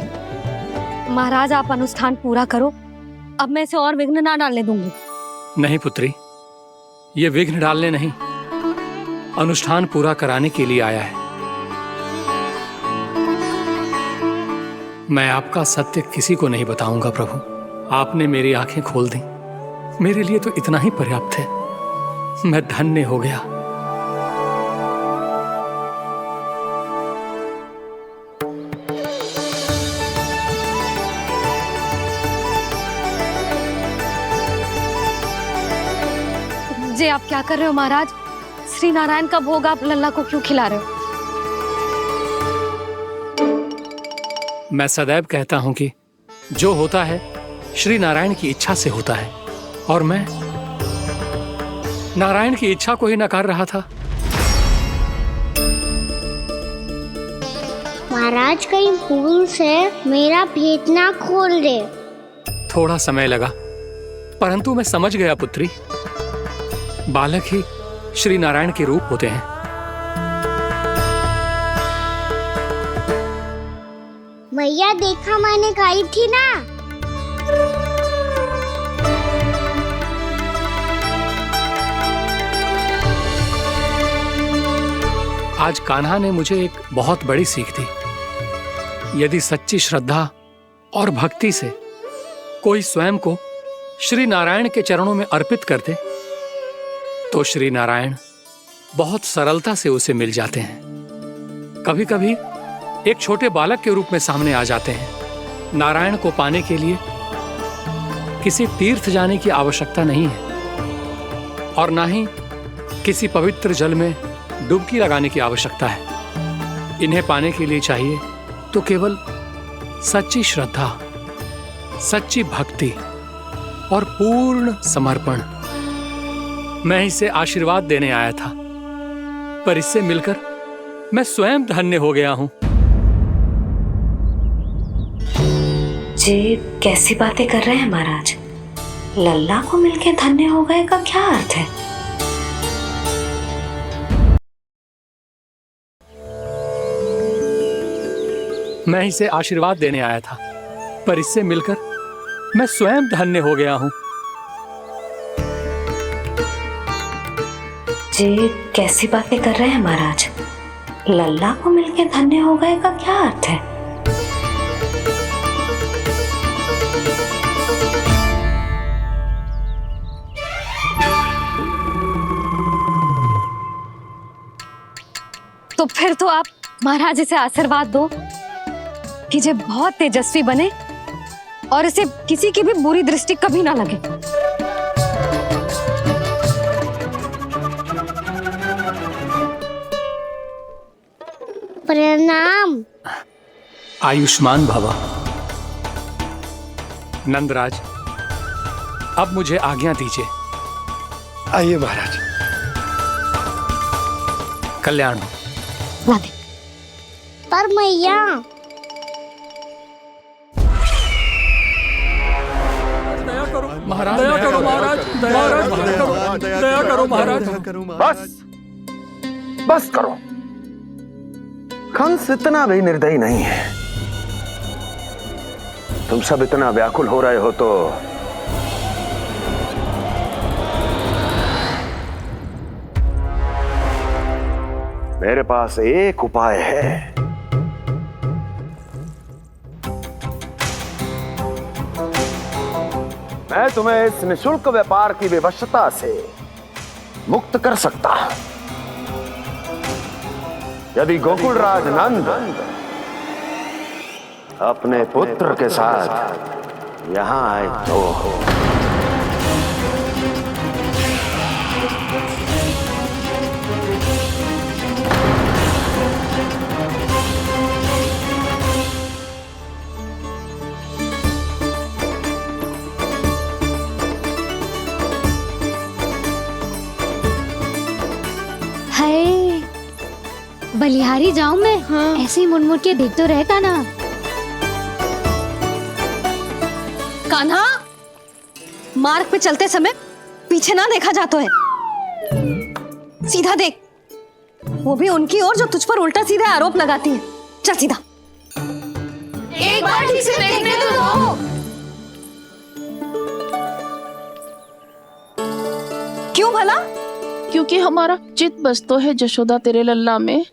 महाराज, आप अनुष्ठान पूरा करो, अब मैं इसे और विघ्न ना डालने दूंगी। नहीं पुत्री, ये विघ्न डालने नहीं, अनुष्ठान पूरा कराने के लिए आया है। मैं आपका सत्य किसी को नहीं बताऊंगा प्रभु। आपने मेरी आंखें खोल दी, मेरे लिए तो इतना ही पर्याप्त है। मैं धन्य हो गया। जे आप क्या कर रहे हो महाराज? श्री नारायण का भोग आप लल्ला को क्यों खिला रहे हो? मैं सदैव कहता हूं कि जो होता है श्री नारायण की इच्छा से होता है, और मैं नारायण की इच्छा को ही नकार रहा था। महाराज, कहीं भूल से मेरा भेद ना खोल दे। थोड़ा समय लगा, परंतु मैं समझ गया पुत्री। बालक ही श्री नारायण के रूप होते हैं। मैया, देखा मैंने कही थी ना। आज कान्हा ने मुझे एक बहुत बड़ी सीख दी। यदि सच्ची श्रद्धा और भक्ति से कोई स्वयं को श्री नारायण के चरणों में अर्पित कर दे, तो श्री नारायण बहुत सरलता से उसे मिल जाते हैं। कभी कभी एक छोटे बालक के रूप में सामने आ जाते हैं। नारायण को पाने के लिए किसी तीर्थ जाने की आवश्यकता नहीं है, और ना ही किसी पवित्र जल में डुबकी लगाने की आवश्यकता है। इन्हें पाने के लिए चाहिए तो केवल सच्ची श्रद्धा, सच्ची भक्ति और पूर्ण समर्पण। मैं इसे आशीर्वाद देने आया था, पर इससे मिलकर मैं स्वयं धन्य हो गया हूं। जे कैसी बातें कर रहे हैं महाराज? लल्ला को मिलके धन्य हो गए का क्या अर्थ है? मैं इसे आशीर्वाद देने आया था, पर इससे मिलकर मैं स्वयं धन्य हो गया हूं। जे कैसी बातें कर रहे हैं महाराज? लल्ला को मिलके धन्य हो गए का क्या अर्थ है? तो फिर तो आप महाराज इसे आशीर्वाद दो कि जे बहुत तेजस्वी बने और इसे किसी की भी बुरी दृष्टि कभी ना लगे। प्रणाम। आयुष्मान भवा। नंदराज, अब मुझे आज्ञा दीजिए। आइए महाराज। कल्याण हो। पर मैया, महाराज, दया करो महाराज, दया करो महाराज। बस, बस करो। कंस इतना भी निर्दयी नहीं है। तुम सब इतना व्याकुल हो रहे हो तो मेरे पास एक उपाय है। मैं तुम्हें इस निशुल्क व्यापार की विवशता से मुक्त कर सकता हूं। यदि गोकुलराज नंद अपने पुत्र के साथ यहां आए तो हाय, बलिहारी जाऊं मैं? हाँ। ऐसे ही मुड़ मुड़ के देख तो रहे कान्हा। कान्हा, मार्ग पे चलते समय पीछे ना देखा जाता है, सीधा देख। वो भी उनकी ओर जो तुझ पर उल्टा सीधा आरोप लगाती है। चल सीधा। एक बार ठीक से देखने तो दो। क्यों भला? क्योंकि हमारा चित्त बसतो है जशोदा तेरे लल्ला में।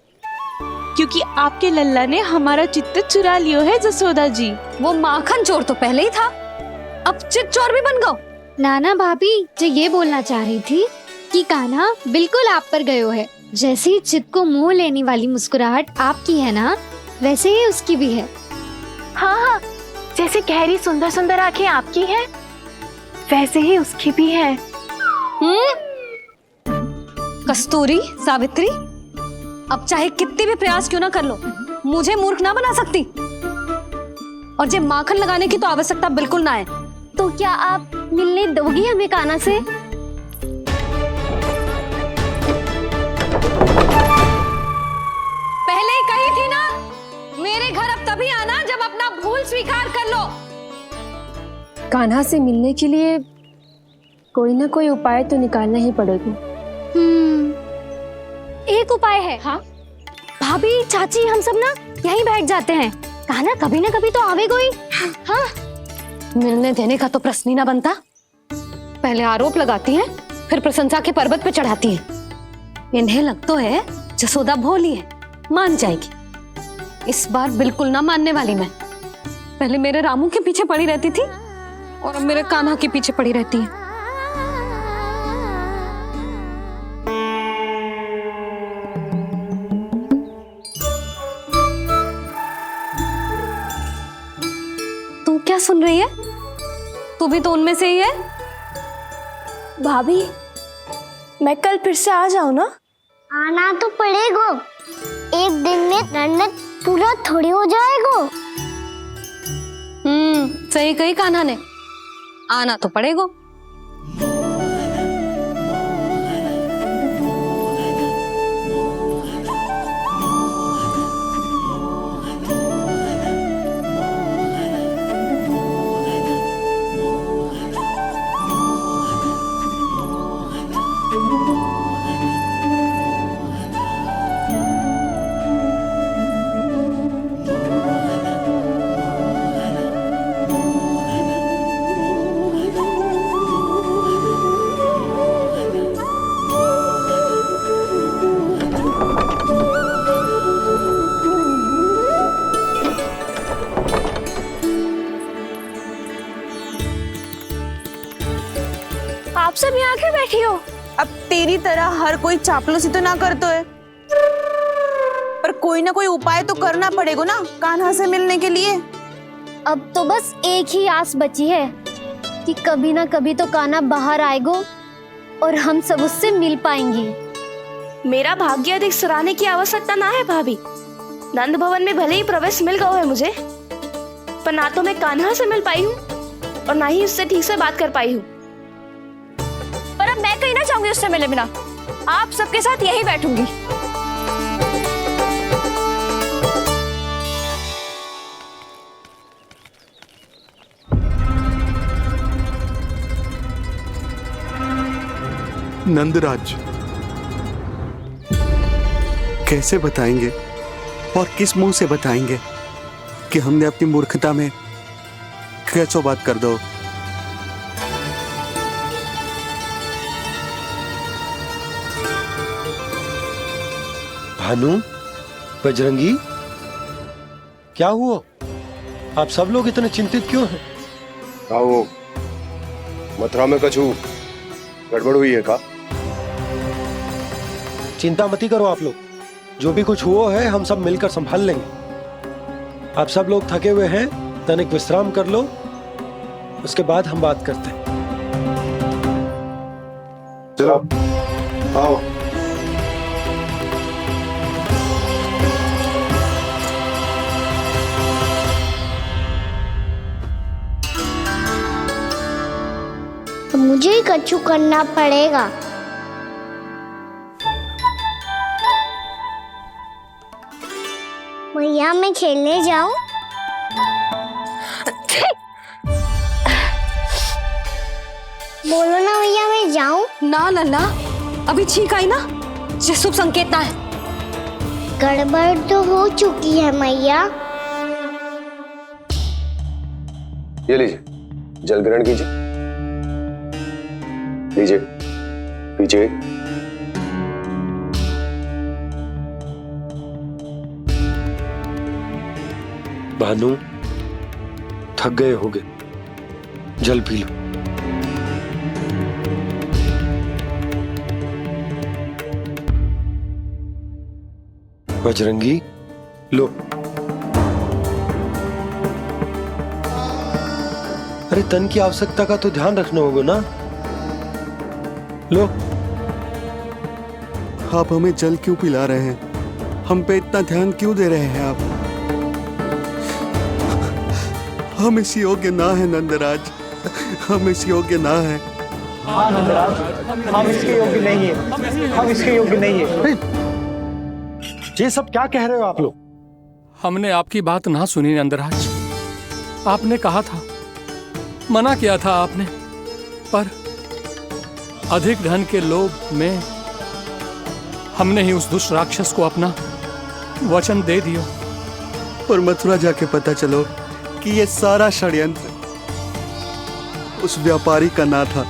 क्योंकि आपके लल्ला ने हमारा चित्त चुरा लियो है जसोदा जी। वो माखन चोर तो पहले ही था, अब चित्त चोर भी बन गो। नाना भाभी जो ये बोलना चाह रही थी कि कान्हा बिल्कुल आप पर गयो है। जैसे ही चित्त को मोह लेने वाली मुस्कुराहट आपकी है ना, वैसे ही उसकी भी है। हाँ हाँ, जैसे गहरी सुंदर सुंदर आंखें आपकी हैं, वैसे ही उसकी भी है। कस्तूरी, सावित्री, अब चाहे कितने भी प्रयास क्यों ना कर लो, मुझे मूर्ख ना बना सकती। और जे माखन लगाने की तो आवश्यकता बिल्कुल ना है। तो क्या आप मिलने दोगी हमें कान्हा से? पहले ही कही थी ना, मेरे घर अब तभी आना जब अपना भूल स्वीकार कर लो। कान्हा से मिलने के लिए कोई ना कोई उपाय तो निकालना ही पड़ेगा। एक उपाय है। हाँ? भाभी, चाची, हम सब ना यहीं बैठ जाते हैं। कान्हा कभी ना कभी तो आवेगा ही। हाँ? मिलने देने का तो प्रश्न ही ना बनता। पहले आरोप लगाती हैं, फिर प्रशंसा के पर्वत पे चढ़ाती हैं। इन्हें लगता है जसोदा भोली है, मान जाएगी। इस बार बिल्कुल ना मानने वाली मैं। पहले मेरे रामू के पीछे पड़ी रहती थी और अब मेरे कान्हा के पीछे पड़ी रहती है। तू क्या सुन रही है? तू भी तो उनमें से ही है। भाभी, मैं कल फिर से आ जाऊं ना? आना तो पड़ेगा। एक दिन में रन्नत पूरा थोड़ी हो जाएगा। सही कही कान्हा ने, आना तो पड़ेगा। आप सब यहाँ क्यों बैठी हो? अब तेरी तरह हर कोई चापलूसी तो ना करतो है, पर कोई ना कोई उपाय तो करना पड़ेगा ना कान्हा से मिलने के लिए। अब तो बस एक ही आस बची है कि कभी ना कभी तो कान्हा बाहर आएगा और हम सब उससे मिल पाएंगे। मेरा भाग्य अधिक सराहने की आवश्यकता ना है भाभी। नंद भवन में भले ही प्रवेश मिल गया है मुझे, पर ना तो मैं कान्हा से मिल पाई हूँ और ना ही उससे ठीक से बात कर पाई हूँ। पर अब मैं कहीं ना चाहूंगी उससे मिले बिना। आप सबके साथ यही बैठूंगी। नंदराज, कैसे बताएंगे और किस मुंह से बताएंगे कि हमने अपनी मूर्खता में कैसो बात कर दो। भानु, बजरंगी, क्या हुआ? आप सब लोग इतने चिंतित क्यों हैं? वो मथुरा में कछु गड़बड़ हुई है का? चिंता मती करो आप लोग, जो भी कुछ हुआ है हम सब मिलकर संभाल लेंगे। आप सब लोग थके हुए हैं, तनिक विश्राम कर लो, उसके बाद हम बात करते हैं। चलो आओ। मुझे ही कछु करना पड़ेगा। मैया मैं खेलने जाऊं? बोलो ना भैया मैं जाऊं? ना लल्ला, अभी छींक आई ना, ये शुभ संकेत ना है। गड़बड़ तो हो चुकी है मैया। ये लीजिए, जल ग्रहण कीजिए। लीजिए, पीजिए। भानु, थक गए होगे, जल पी लो। बजरंगी, लो। अरे तन की आवश्यकता का तो ध्यान रखना होगा ना, लो। आप हमें जल क्यों पिला रहे हैं? हम पे इतना ध्यान क्यों दे रहे हैं आप? हम इस योग्य ना है नंदराज, हम इस योग्य ना है। हाँ नंदराज, हम इसके योग्य नहीं है, हम इसके योग्य नहीं है। ये सब क्या कह रहे हो आप लोग? हमने आपकी बात ना सुनी नंदराज। आपने कहा था, मना किया था आपने, पर अधिक धन के लोभ में हमने ही उस दुष्ट राक्षस को अपना वचन दे दिया। पर मथुरा जाके पता चलो कि ये सारा षड्यंत्र उस व्यापारी का ना था।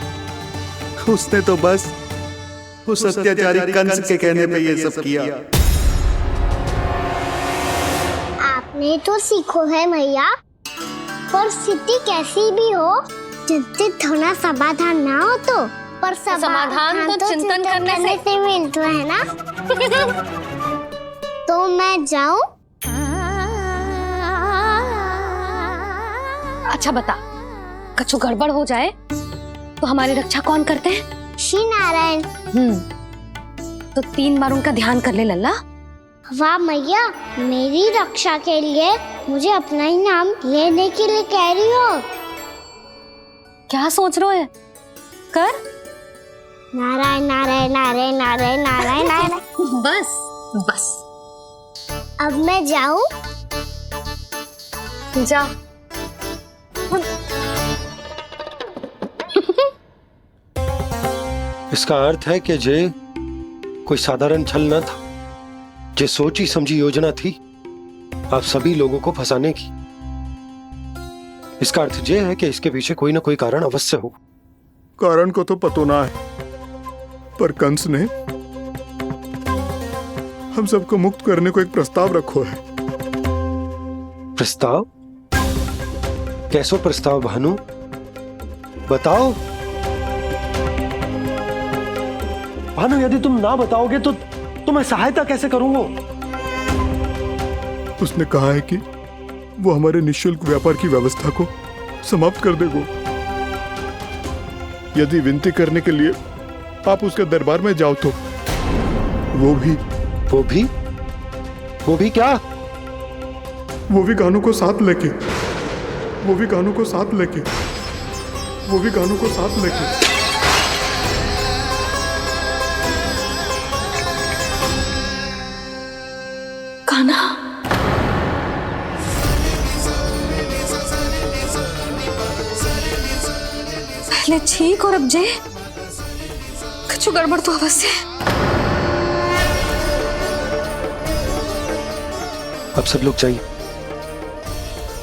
उसने तो बस उस अत्याचारी कंस के कहने पे ये सब किया। आपने तो सीखो है भैया, पर स्थिति कैसी भी हो, चिंतित होना समाधान ना हो तो, पर समाधान तो चिंतन करने से मिलता है ना। तो मैं जाऊं? अच्छा बता, कछु गड़बड़ हो जाए तो हमारी रक्षा कौन करते हैं? श्री नारायण। तो 3 बार उनका ध्यान कर ले लल्ला। वाह मैया, मेरी रक्षा के लिए मुझे अपना ही नाम लेने के लिए कह रही हो? क्या सोच रहे हो? कर। नारायण नारायण नारायण नारायण नारायण नारायण। बस बस। अब मैं जाऊं? जा। इसका अर्थ है कि जे कोई साधारण छल न था, जे सोची समझी योजना थी आप सभी लोगों को फंसाने की। इसका अर्थ ये है कि इसके पीछे कोई ना कोई कारण अवश्य हो। कारण को तो पतो ना है, पर कंस ने हम सबको मुक्त करने को एक प्रस्ताव रखो है। प्रस्ताव? कैसो प्रस्ताव भानु, बताओ। भानु, यदि तुम ना बताओगे तो तुम्हें सहायता कैसे करूंगा? उसने कहा है कि वो हमारे निःशुल्क व्यापार की व्यवस्था को समाप्त कर देगा यदि विनती करने के लिए आप उसके दरबार में जाओ तो। वो भी क्या? वो भी गानों को साथ लेके। कान्हा, पहले ठीक और अब जे कुछ गड़बड़ तो अवश्य। अब सब लोग जाइए,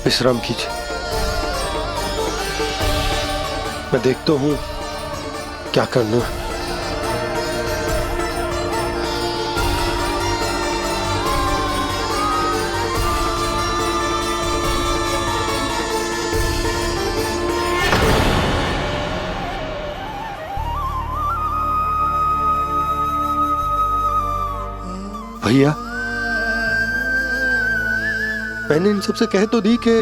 विश्राम कीजिए। मैं देखता हूं क्या करना है। भैया, मैंने इन सबसे कह तो दी कि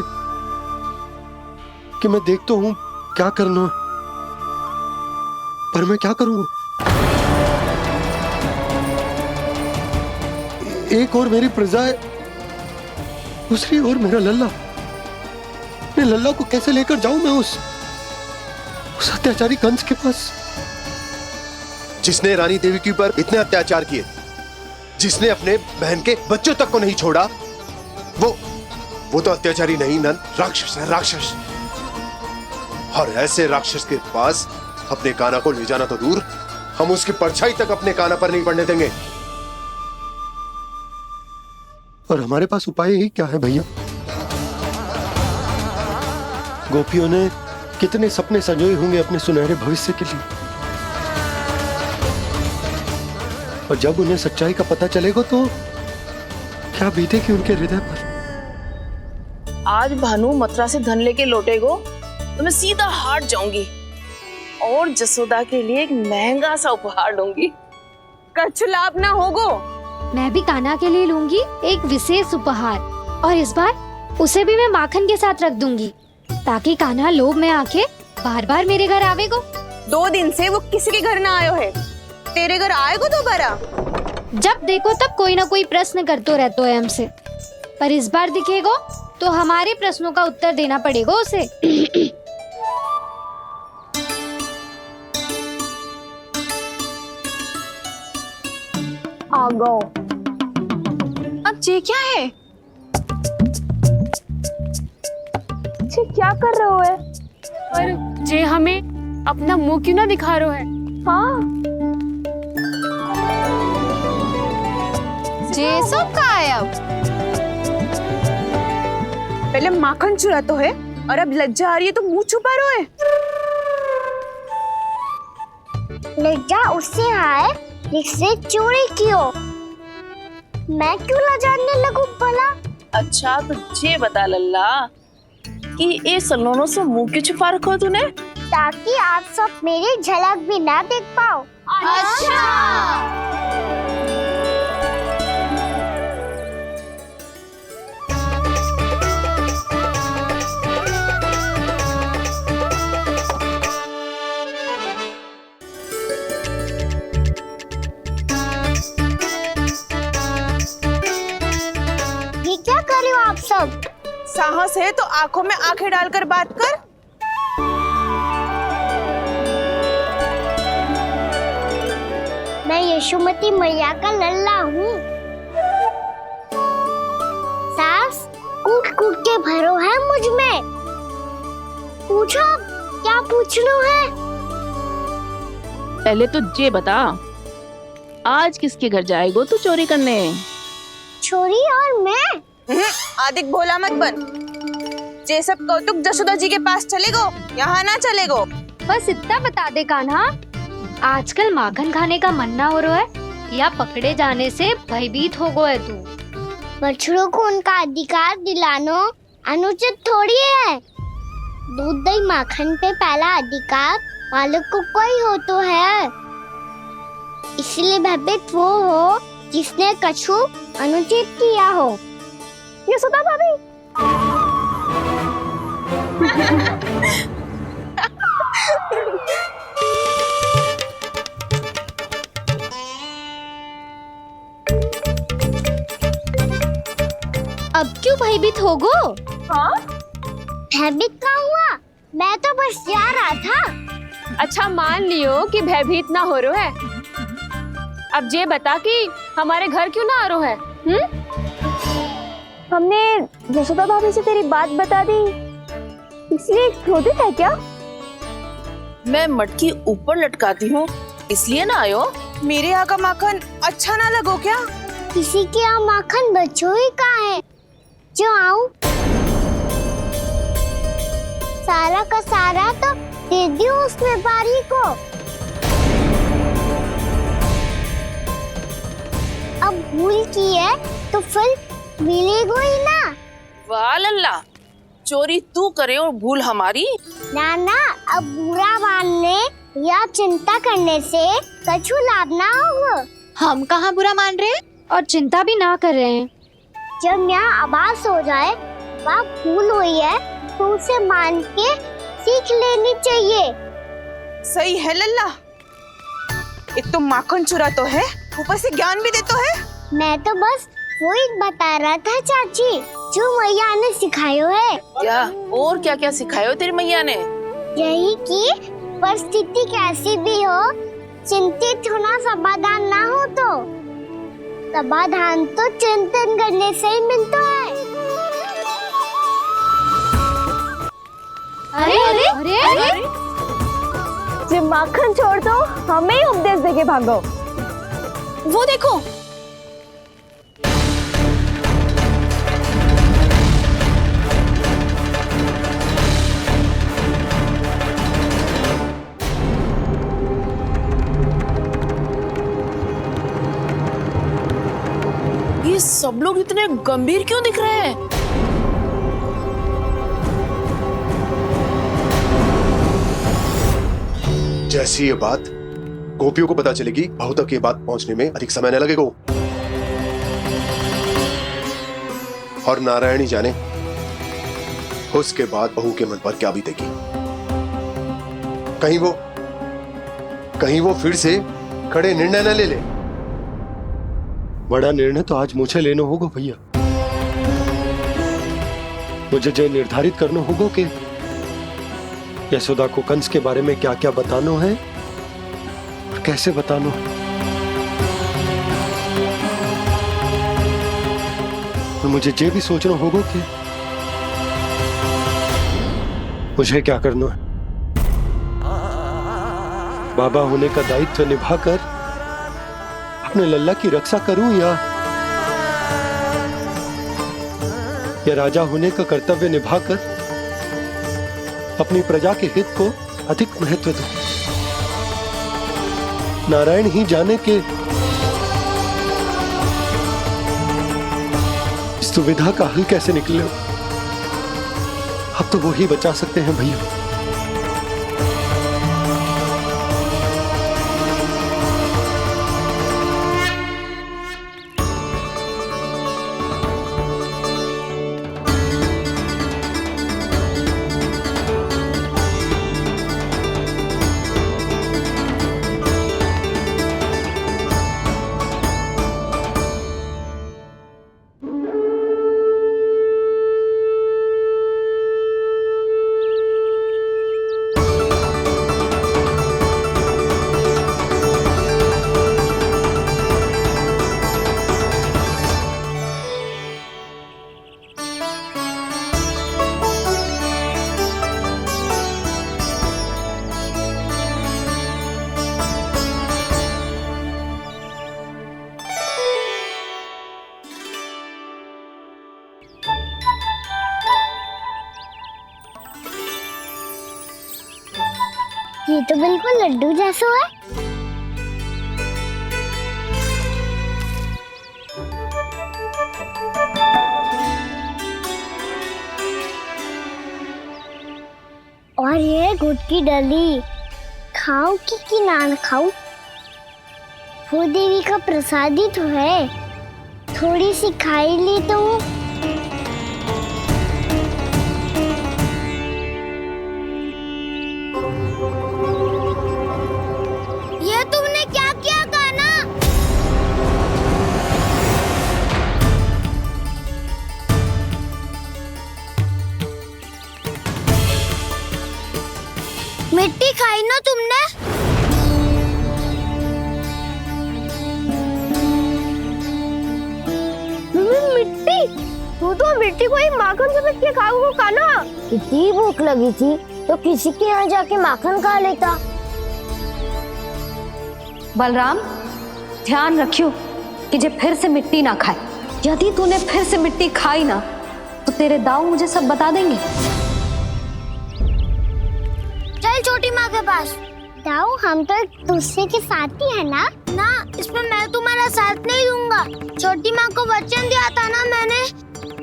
मैं देखता हूं क्या करना है, पर मैं क्या करूंगा? एक और मेरी प्रजा है, दूसरी ओर मेरा लल्ला। मैं लल्ला को कैसे लेकर जाऊं मैं उस अत्याचारी कंस के पास? जिसने रानी देवी के ऊपर इतने अत्याचार किए, जिसने अपने बहन के बच्चों तक को नहीं छोड़ा, वो तो अत्याचारी नहीं नंद, राक्षस है, राक्षस। और ऐसे राक्षस के पास अपने कान्हा को ले जाना तो दूर, हम उसकी परछाई तक अपने कान्हा पर नहीं पड़ने देंगे। और हमारे पास उपाय ही क्या है भैया? गोपियों ने कितने सपने संजोए होंगे अपने सुनहरे भविष्य के लिए, और जब उन्हें सच्चाई का पता चलेगा तो क्या बीतेगी उनके हृदय पर? आज भानु मथुरा से धन लेके लौटेगो तो मैं सीधा हाट जाऊंगी और जसोदा के लिए एक महंगा सा उपहार दूंगी। कछु लाभ ना होगो। मैं भी कान्हा के लिए लूंगी एक विशेष उपहार, और इस बार उसे भी मैं माखन के साथ रख दूंगी, ताकि कान्हा लोभ में आके बार बार मेरे घर आवेगो। 2 दिन से वो किसी के घर ना आयो है, तेरे घर आएगो दोबारा? जब देखो तब कोई ना कोई प्रश्न करते रहते है हमसे, पर इस बार दिखेगो तो हमारे प्रश्नों का उत्तर देना पड़ेगा उसे। आ गो। अब ये क्या है? ये क्या कर रहे हो है? पर जे हमें अपना मुंह क्यों ना दिखा रहे है? हाँ, जे सब का है अब? पहले माखन चुरा तो है और अब लज्जा आ रही है तो मुंह छुपा रहे है। लज्जा उससे है जिससे चोरी कियो। मैं क्यों लजाने लगूं भला? अच्छा तो ये बता लल्ला कि ये सलोनों से मुंह क्यों छुपा रखो तूने? ताकि आप सब मेरी झलक भी ना देख पाओ। अच्छा। ये क्या कर रहे हो आप सब? साहस है तो आंखों में आंखें डालकर बात कर। मैं यशोमती मैया का लल्ला हूँ। सास कूट कूट के भरो है मुझ में। पूछो क्या पूछना है? पहले तो ये बता, आज किसके घर जाएगो तू चोरी करने? छोरी और मैं? आदिक भोला मत बन। जे सब कौतुक जशोदा जी के पास चलेगो, यहाँ ना चलेगो। बस इतना बता दे कान्हा, आजकल माखन खाने का मन ना हो रहा है या पकड़े जाने से भयभीत हो गए तू? बछड़ों को उनका अधिकार दिलाना अनुचित थोड़ी है। दूध दही माखन पे पहला अधिकार मालिक को कोई हो तो है। इसलिए भयभीत वो हो जिसने कछु अनुचित किया हो। यशोदा भाभी। अब क्यों भयभीत हो गो? हाँ? भयभीत क्या हुआ? मैं तो बस जा रहा था। अच्छा मान लियो कि भयभीत ना हो रहा है। अब ये बता कि हमारे घर क्यों ना आ रहा है? हमने यशोदा भाभी से तेरी बात बता दी, इसलिए क्रोधित है क्या? मैं मटकी ऊपर लटकाती हूँ इसलिए ना आयो? मेरे यहाँ का माखन अच्छा ना लगो क्या? किसी के यहाँ माखन बच्चों ही कहाँ है? क्यों आऊं? सारा का सारा तो दे दियो उस व्यापारी को। अब भूल की है तो फिर मिलेगा ही ना। वाह लल्ला, चोरी तू करे और भूल हमारी। नाना, अब बुरा मानने या चिंता करने से कछु लाभ ना होगा। हम कहाँ बुरा मान रहे हैं और चिंता भी ना कर रहे हैं। जब यहाँ आवाज हो जाए वहाँ भूल हुई है तो उसे मान के सीख लेनी चाहिए। सही है लल्ला, एक तो माखन चुरा तो है, ऊपर से ज्ञान भी देता है। मैं तो बस वही बता रहा था चाची, जो मैया ने सिखायो है। क्या और क्या क्या सिखायो तेरी मैया ने? यही कि परिस्थिति कैसी भी हो, चिंतित होना समाधान ना हो तो समाधान तो चिंतन करने से ही मिलता है। अरे अरे अरे, अरे? जब माखन छोड़ दो हमें ही उपदेश देके भागो। वो देखो, ये सब लोग इतने गंभीर क्यों दिख रहे हैं? जैसी ये बात गोपियों को पता चलेगी, बहू तक ये बात पहुंचने में अधिक समय न लगेगा। और नारायणी जाने उसके बाद बहू के मन पर क्या बीतेगी। कहीं वो फिर से खड़े निर्णय न ले ले। बड़ा निर्णय तो आज मुझे लेना होगा भैया। मुझे जो निर्धारित करना होगा कि यशोदा को कंस के बारे में क्या क्या बताना है और कैसे बताना है। और मुझे ये भी सोचना होगा कि मुझे क्या करना है। बाबा होने का दायित्व निभाकर अपने लल्ला की रक्षा करूं या राजा होने का कर्तव्य निभाकर अपनी प्रजा के हित को अधिक महत्व दूं। नारायण ही जाने के इस दुविधा का हल कैसे निकले। अब तो वो ही बचा सकते हैं भैया। ये तो बिल्कुल लड्डू जैसा है। और ये गुड़ की डली खाऊं कि ना खाऊं? वो देवी का प्रसाद ही तो है, थोड़ी सी खाई ली तो। ये तुमने क्या किया कान्हा? मिट्टी खाई ना तुमने? मिट्टी? तू तो मिट्टी को ही माखन समझ के खाओगे कान्हा। इतनी भूख लगी थी तो किसी के यहाँ जाके माखन खा लेता। बलराम, ध्यान रखियो कि जे फिर से मिट्टी ना खाए। यदि तूने फिर से मिट्टी खाई ना तो तेरे दाऊ मुझे सब बता देंगे। चल छोटी माँ के पास। दाऊ, हम तो एक दूसरे के साथी है ना? ना, इसमें मैं तुम्हारा साथ नहीं दूंगा। छोटी माँ को वचन दिया था ना मैंने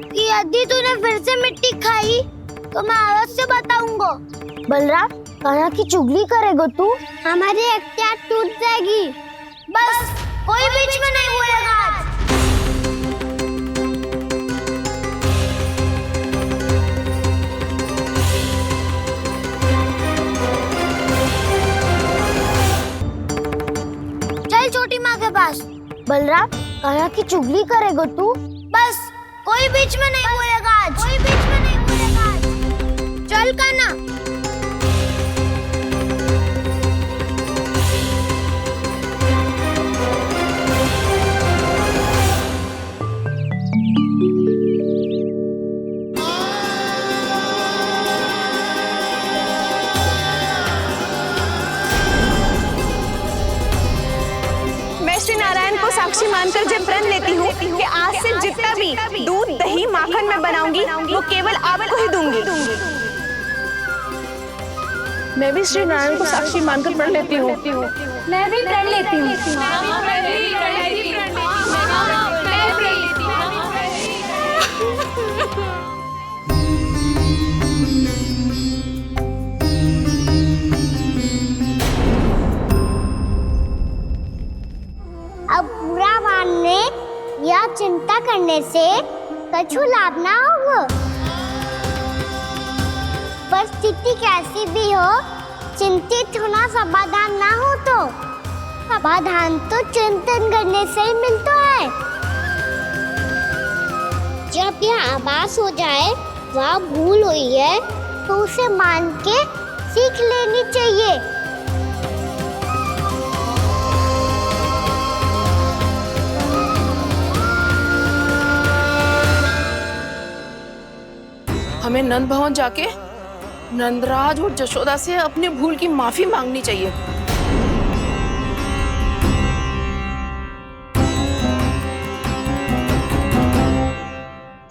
कि यदि तूने फिर से मिट्टी खाई तो मैं आवाज से बताऊंगा। बलराम, कान्हा की चुगली करेगा तू? हमारी अख्तियार टूट जाएगी। बस कोई बीच में नहीं बोलेगा आज। चल छोटी माँ के पास। बलराम, कान्हा की चुगली करेगा तू? बस कोई बीच में नहीं बोलेगा आज। कोई बीच में नहीं बोलेगा आज। चल कान्हा। मैं श्री नारायण को साक्षी मानकर जब प्रण लेती हूँ कि आज से जितना भी दूध दही माखन मैं बनाऊंगी वो केवल आपको ही दूंगी। मैं भी श्री नारायण को साक्षी मानकर प्रण लेती हूँ। मैं भी प्रण लेती हूँ। अब बुरा मानने या चिंता करने से कछु लाभ ना होगा। परिस्थिति कैसी भी हो, चिंतित होना समाधान ना हो तो समाधान तो चिंतन करने से ही मिलता है। जब यह आभास हो जाए वह भूल हुई है तो उसे मान के सीख लेनी चाहिए। हमें नंद भवन जाके नंदराज और जशोदा से अपनी भूल की माफी मांगनी चाहिए।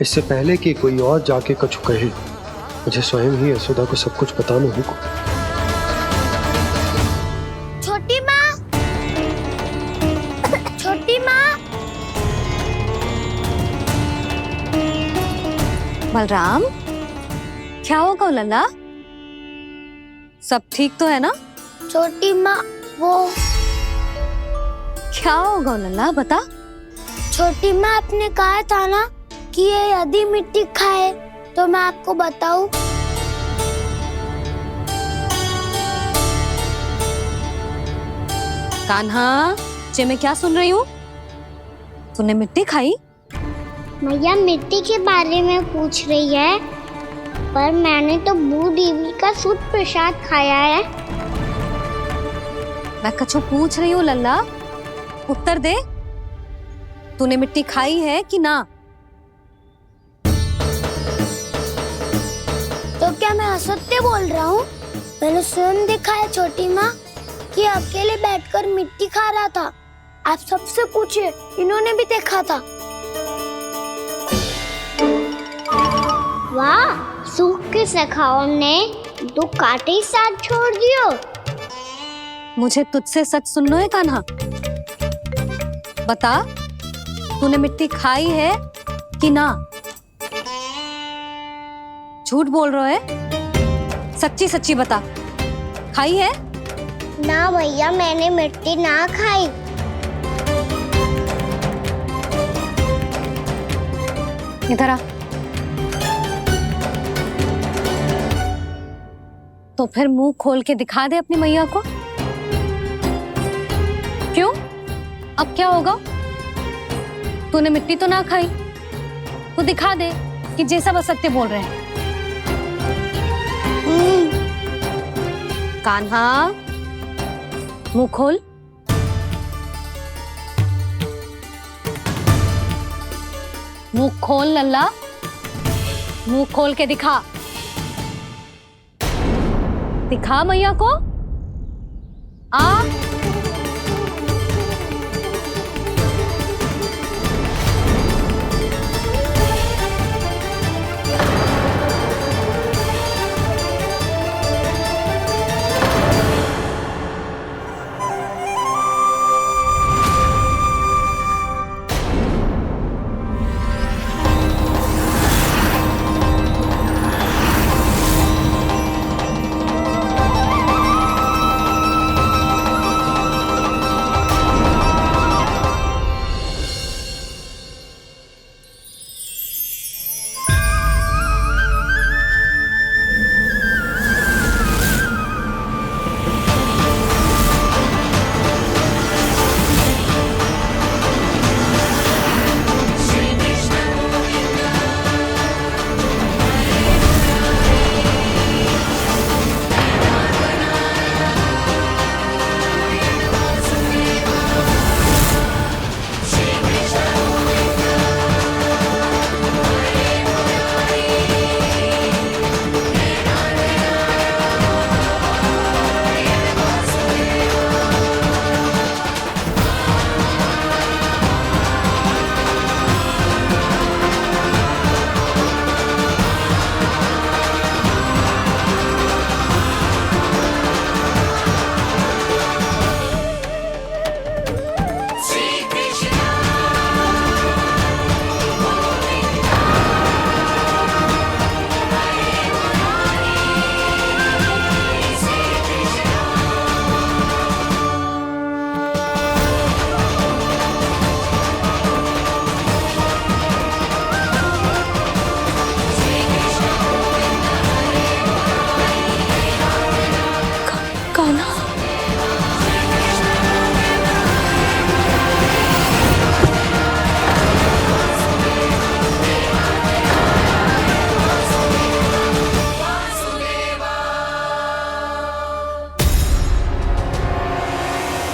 इससे पहले कि कोई और जाके कछु कहे, मुझे स्वयं ही यशोदा को सब कुछ बताना होगा। छोटी माँ, छोटी माँ। बलराम, क्या होगा लल्ला? सब ठीक तो है ना? छोटी माँ, वो क्या होगा लल्ला, बता। छोटी माँ, आपने कहा था ना कि ये यदि मिट्टी खाए तो मैं आपको बताऊं। कान्हा, जे मैं क्या सुन रही हूँ? तूने मिट्टी खाई? मैया मिट्टी के बारे में पूछ रही है, पर मैंने तो भू देवी का शुद्ध प्रसाद खाया है। मैं कछु पूछ रही हूँ लल्ला, उत्तर दे। तूने मिट्टी खाई है कि ना? तो क्या मैं असत्य बोल रहा हूँ? मैंने स्वयं देखा है छोटी माँ कि अकेले बैठकर मिट्टी खा रहा था। आप सबसे पूछिए, इन्होंने भी देखा था। वाह, सूख के सखाओं ने दो कांटे ही साथ छोड़ दियो। मुझे तुझसे सच सुनना है कान्हा। बता, तूने मिट्टी खाई है कि ना? झूठ बोल रहा है, सच्ची सच्ची बता, खाई है? ना भैया, मैंने मिट्टी ना खाई। इधर आ। तो फिर मुंह खोल के दिखा दे अपनी मैया को। क्यों? अब क्या होगा? तूने मिट्टी तो ना खाई, तो दिखा दे कि जे सब असत्य बोल रहे हैं। कान्हा, मुंह खोल। मुंह खोल लल्ला, मुंह खोल के दिखा। दिखा मैया को। आ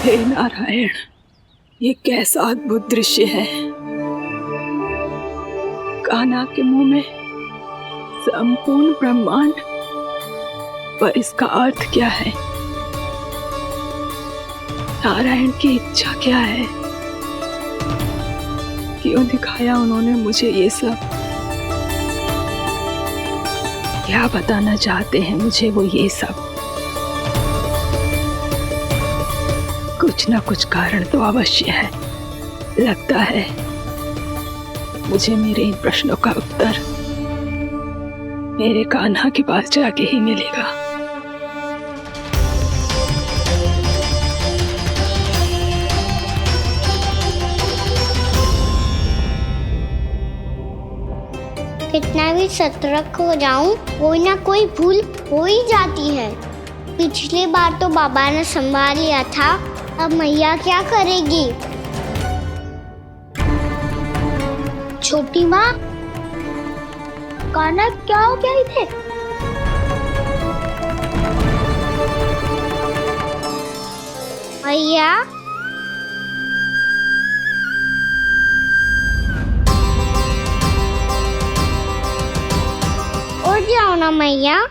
हे नारायण, ये कैसा अद्भुत दृश्य है। कान्हा के मुंह में संपूर्ण ब्रह्मांड, पर इसका अर्थ क्या है? नारायण की इच्छा क्या है? क्यों दिखाया उन्होंने मुझे ये सब? क्या बताना चाहते हैं मुझे वो ये सब? कुछ ना कुछ कारण तो अवश्य है। लगता है मुझे मेरे इन प्रश्नों का उत्तर मेरे कान्हा के पास जाके ही मिलेगा। कितना भी सतर्क हो जाऊं, कोई ना कोई भूल हो ही जाती है। पिछली बार तो बाबा ने संभाल लिया था, अब मैया क्या करेगी? छोटी माँ, कान्हा क्या हो गया इधर? मैया, उठ जाओ ना मैया।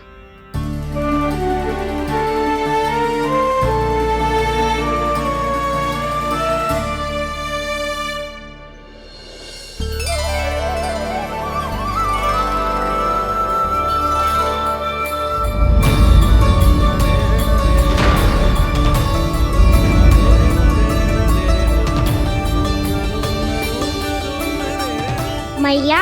मैया,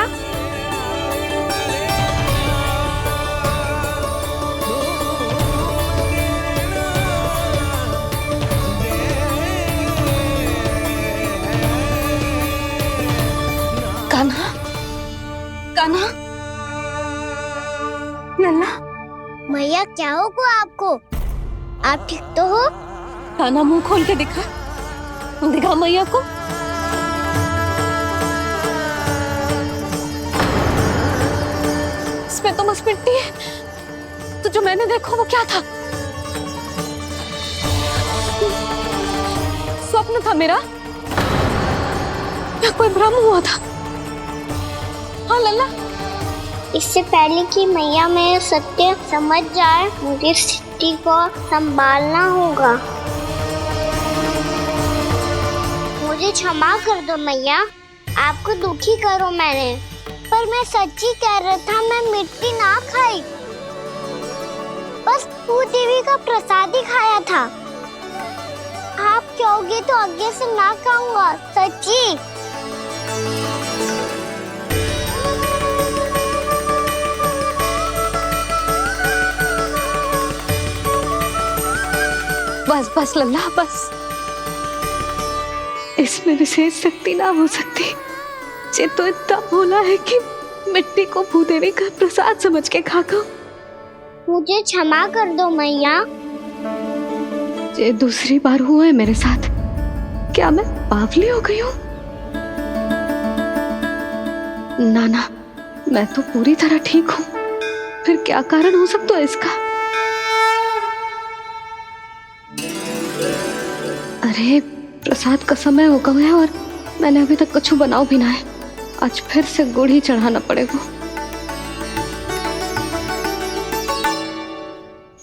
कान्हा, कान्हा, लल्ला। मैया क्या होगा आपको? आप ठीक तो हो? कान्हा मुंह खोल के दिखा, दिखा मैया को। इसमें तो बस मिट्टी है, तो जो मैंने देखा वो क्या था? स्वप्न था मेरा या कोई भ्रम हुआ था? हाँ लल्ला, इससे पहले कि मैया मेरे सत्य समझ जाए, मुझे स्थिति को संभालना होगा। मुझे क्षमा कर दो मैया, आपको दुखी करो मैंने, पर मैं सच्ची कह रहा था, मैं मिट्टी ना खाई, बस तू देवी का प्रसाद ही खाया था। आप कहोगे तो आगे से ना खाऊंगा, सच्ची। बस बस लल्ला, बस। इसमें विशेष शक्ति ना हो सकती। ये तो इतना भोला है कि मिट्टी को भूदेवी का प्रसाद समझ के खागा। मुझे क्षमा कर दो मैया। ये दूसरी बार हुआ है मेरे साथ। क्या मैं बावली हो गई हूँ? ना ना, मैं तो पूरी तरह ठीक हूँ। फिर क्या कारण हो सकता है इसका? अरे प्रसाद का समय हो गया है और मैंने अभी तक कुछ बनाओ भी ना है। आज फिर से गुड़ ही चढ़ाना पड़ेगा।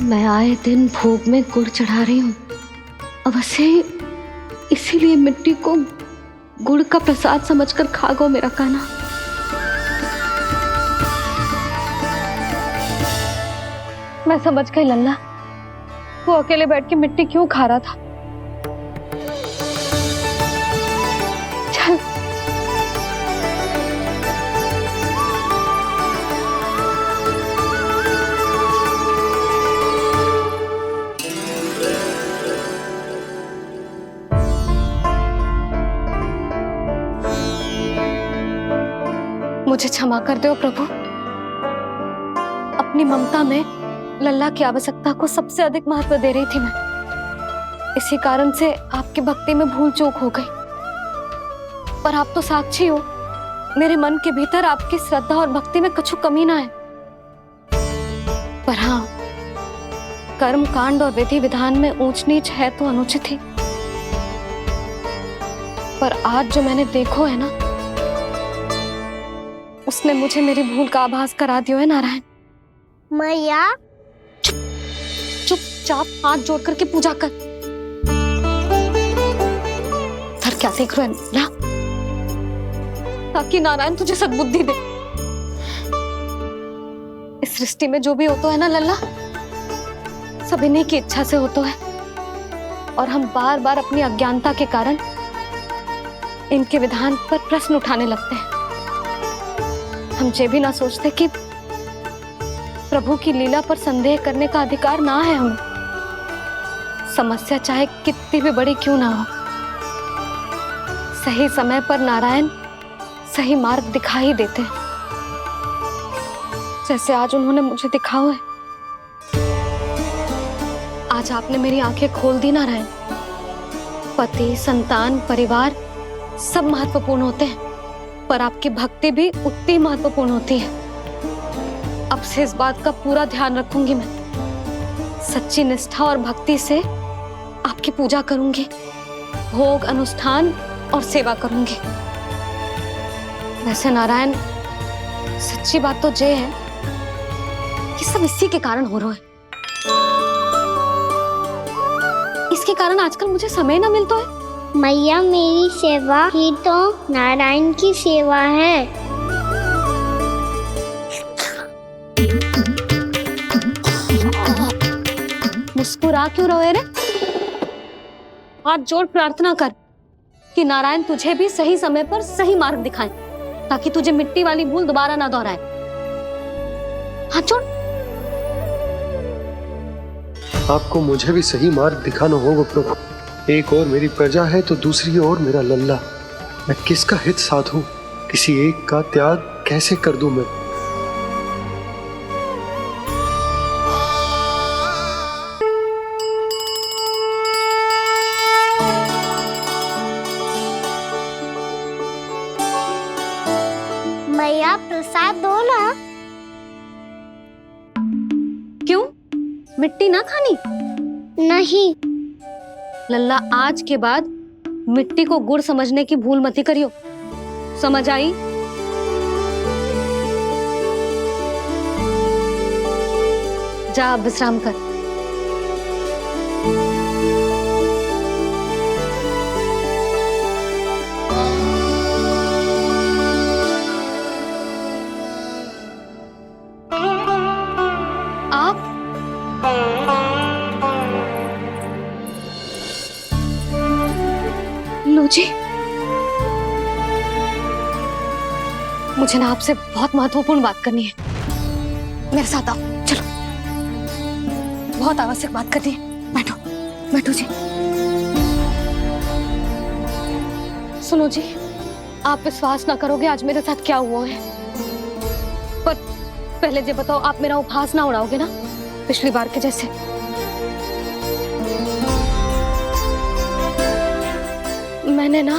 मैं आए दिन भोग में गुड़ चढ़ा रही हूँ, अवश्य ही इसीलिए मिट्टी को गुड़ का प्रसाद समझकर खा गो मेरा कान्हा। मैं समझ गई लल्ला, वो अकेले बैठ के मिट्टी क्यों खा रहा था। चल मुझे क्षमा कर दो प्रभु। अपनी ममता में लल्ला की आवश्यकता को सबसे अधिक महत्व दे रही थी मैं। इसी कारण से आपकी भक्ति में भूल चूक हो गई। पर आप तो साक्षी हो, मेरे मन के भीतर आपकी श्रद्धा और भक्ति में कुछ कमी ना है। पर हाँ, कर्म कांड और विधि विधान में ऊंच नीच है तो अनुचित ही। पर आज जो मैंने देखो है ना, उसने मुझे मेरी भूल का आभास करा दियो है नारायण। मैया चुपचाप हाथ जोड़ करके पूजा कर। सर क्या देख रहे हैं ना, ताकि नारायण तुझे सद्बुद्धि दे। इस सृष्टि में जो भी होता है ना लल्ला, सब इन्हीं की इच्छा से होता है, और हम बार बार अपनी अज्ञानता के कारण इनके विधान पर प्रश्न उठाने लगते हैं। हम ये भी ना सोचते कि प्रभु की लीला पर संदेह करने का अधिकार ना है हमें। समस्या चाहे कितनी भी बड़ी क्यों ना हो, सही समय पर नारायण सही मार्ग दिखा ही देते हैं, जैसे आज उन्होंने मुझे दिखाओ है। आज आपने मेरी आंखें खोल दी नारायण। पति, संतान, परिवार सब महत्वपूर्ण होते हैं, पर आपकी भक्ति भी उतनी महत्वपूर्ण होती है। अब से इस बात का पूरा ध्यान रखूंगी मैं। सच्ची निष्ठा और भक्ति से आपकी पूजा करूंगी, भोग, अनुष्ठान और सेवा करूंगी। वैसे नारायण, सच्ची बात तो ये है कि सब इसी के कारण हो रहा है। इसके कारण आजकल मुझे समय ना मिलता है। मैया, मेरी सेवा ही तो नारायण की सेवा है। मुस्कुरा क्यों रहे रे? हाथ जोड़ प्रार्थना कर कि नारायण तुझे भी सही समय पर सही मार्ग दिखाएं, ताकि तुझे मिट्टी वाली भूल दोबारा ना दोहराए। हाथ जोड़। आपको मुझे भी सही मार्ग दिखाना होगा प्रभु। एक और मेरी प्रजा है तो दूसरी ओर मेरा लल्ला। मैं किसका हित साधूं? किसी एक का त्याग कैसे कर दूं मैं? मैया, प्रसाद दो ना। क्यों? मिट्टी ना खानी? नहीं। लल्ला, आज के बाद मिट्टी को गुड़ समझने की भूल मत करियो। समझ आई? जा अब विश्राम कर। जी, मुझे ना आपसे बहुत महत्वपूर्ण बात करनी है। मेरे साथ आओ, चलो। बहुत आवश्यक बात करनी है। बैठो, बैठो जी। सुनो जी, आप विश्वास ना करोगे आज मेरे साथ क्या हुआ है। पर पहले ये बताओ, आप मेरा उपहास ना उड़ाओगे ना, पिछली बार के जैसे? मैंने ना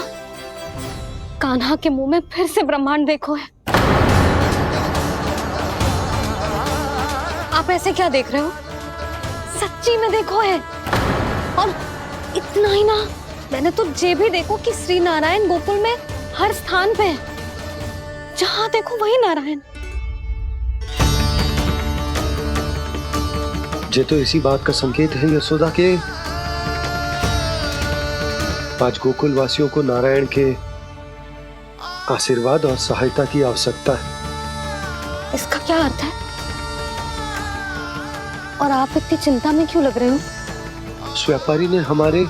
कान्हा के मुंह में फिर से ब्रह्मांड देखो है। आप ऐसे क्या देख रहे हो? सच्ची में देखो है। और इतना ही ना, मैंने तो ये भी देखो कि श्री नारायण गोकुल में हर स्थान पे है। जहां देखो वही नारायण। ये तो इसी बात का संकेत है यशोदा के आज गोकुल वासियों को नारायण के आशीर्वाद और सहायता की आवश्यकता है। इसका क्या अर्थ है? और आप इतनी चिंता में क्यों लग रहे हो? उस व्यापारी ने हमारे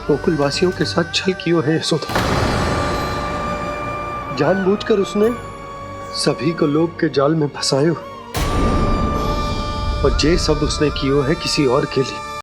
गोकुल वासियों के साथ छल किया है यशोदा। जानबूझकर उसने सभी को लोभ के जाल में फंसायो, और ये सब उसने किया है किसी और के लिए।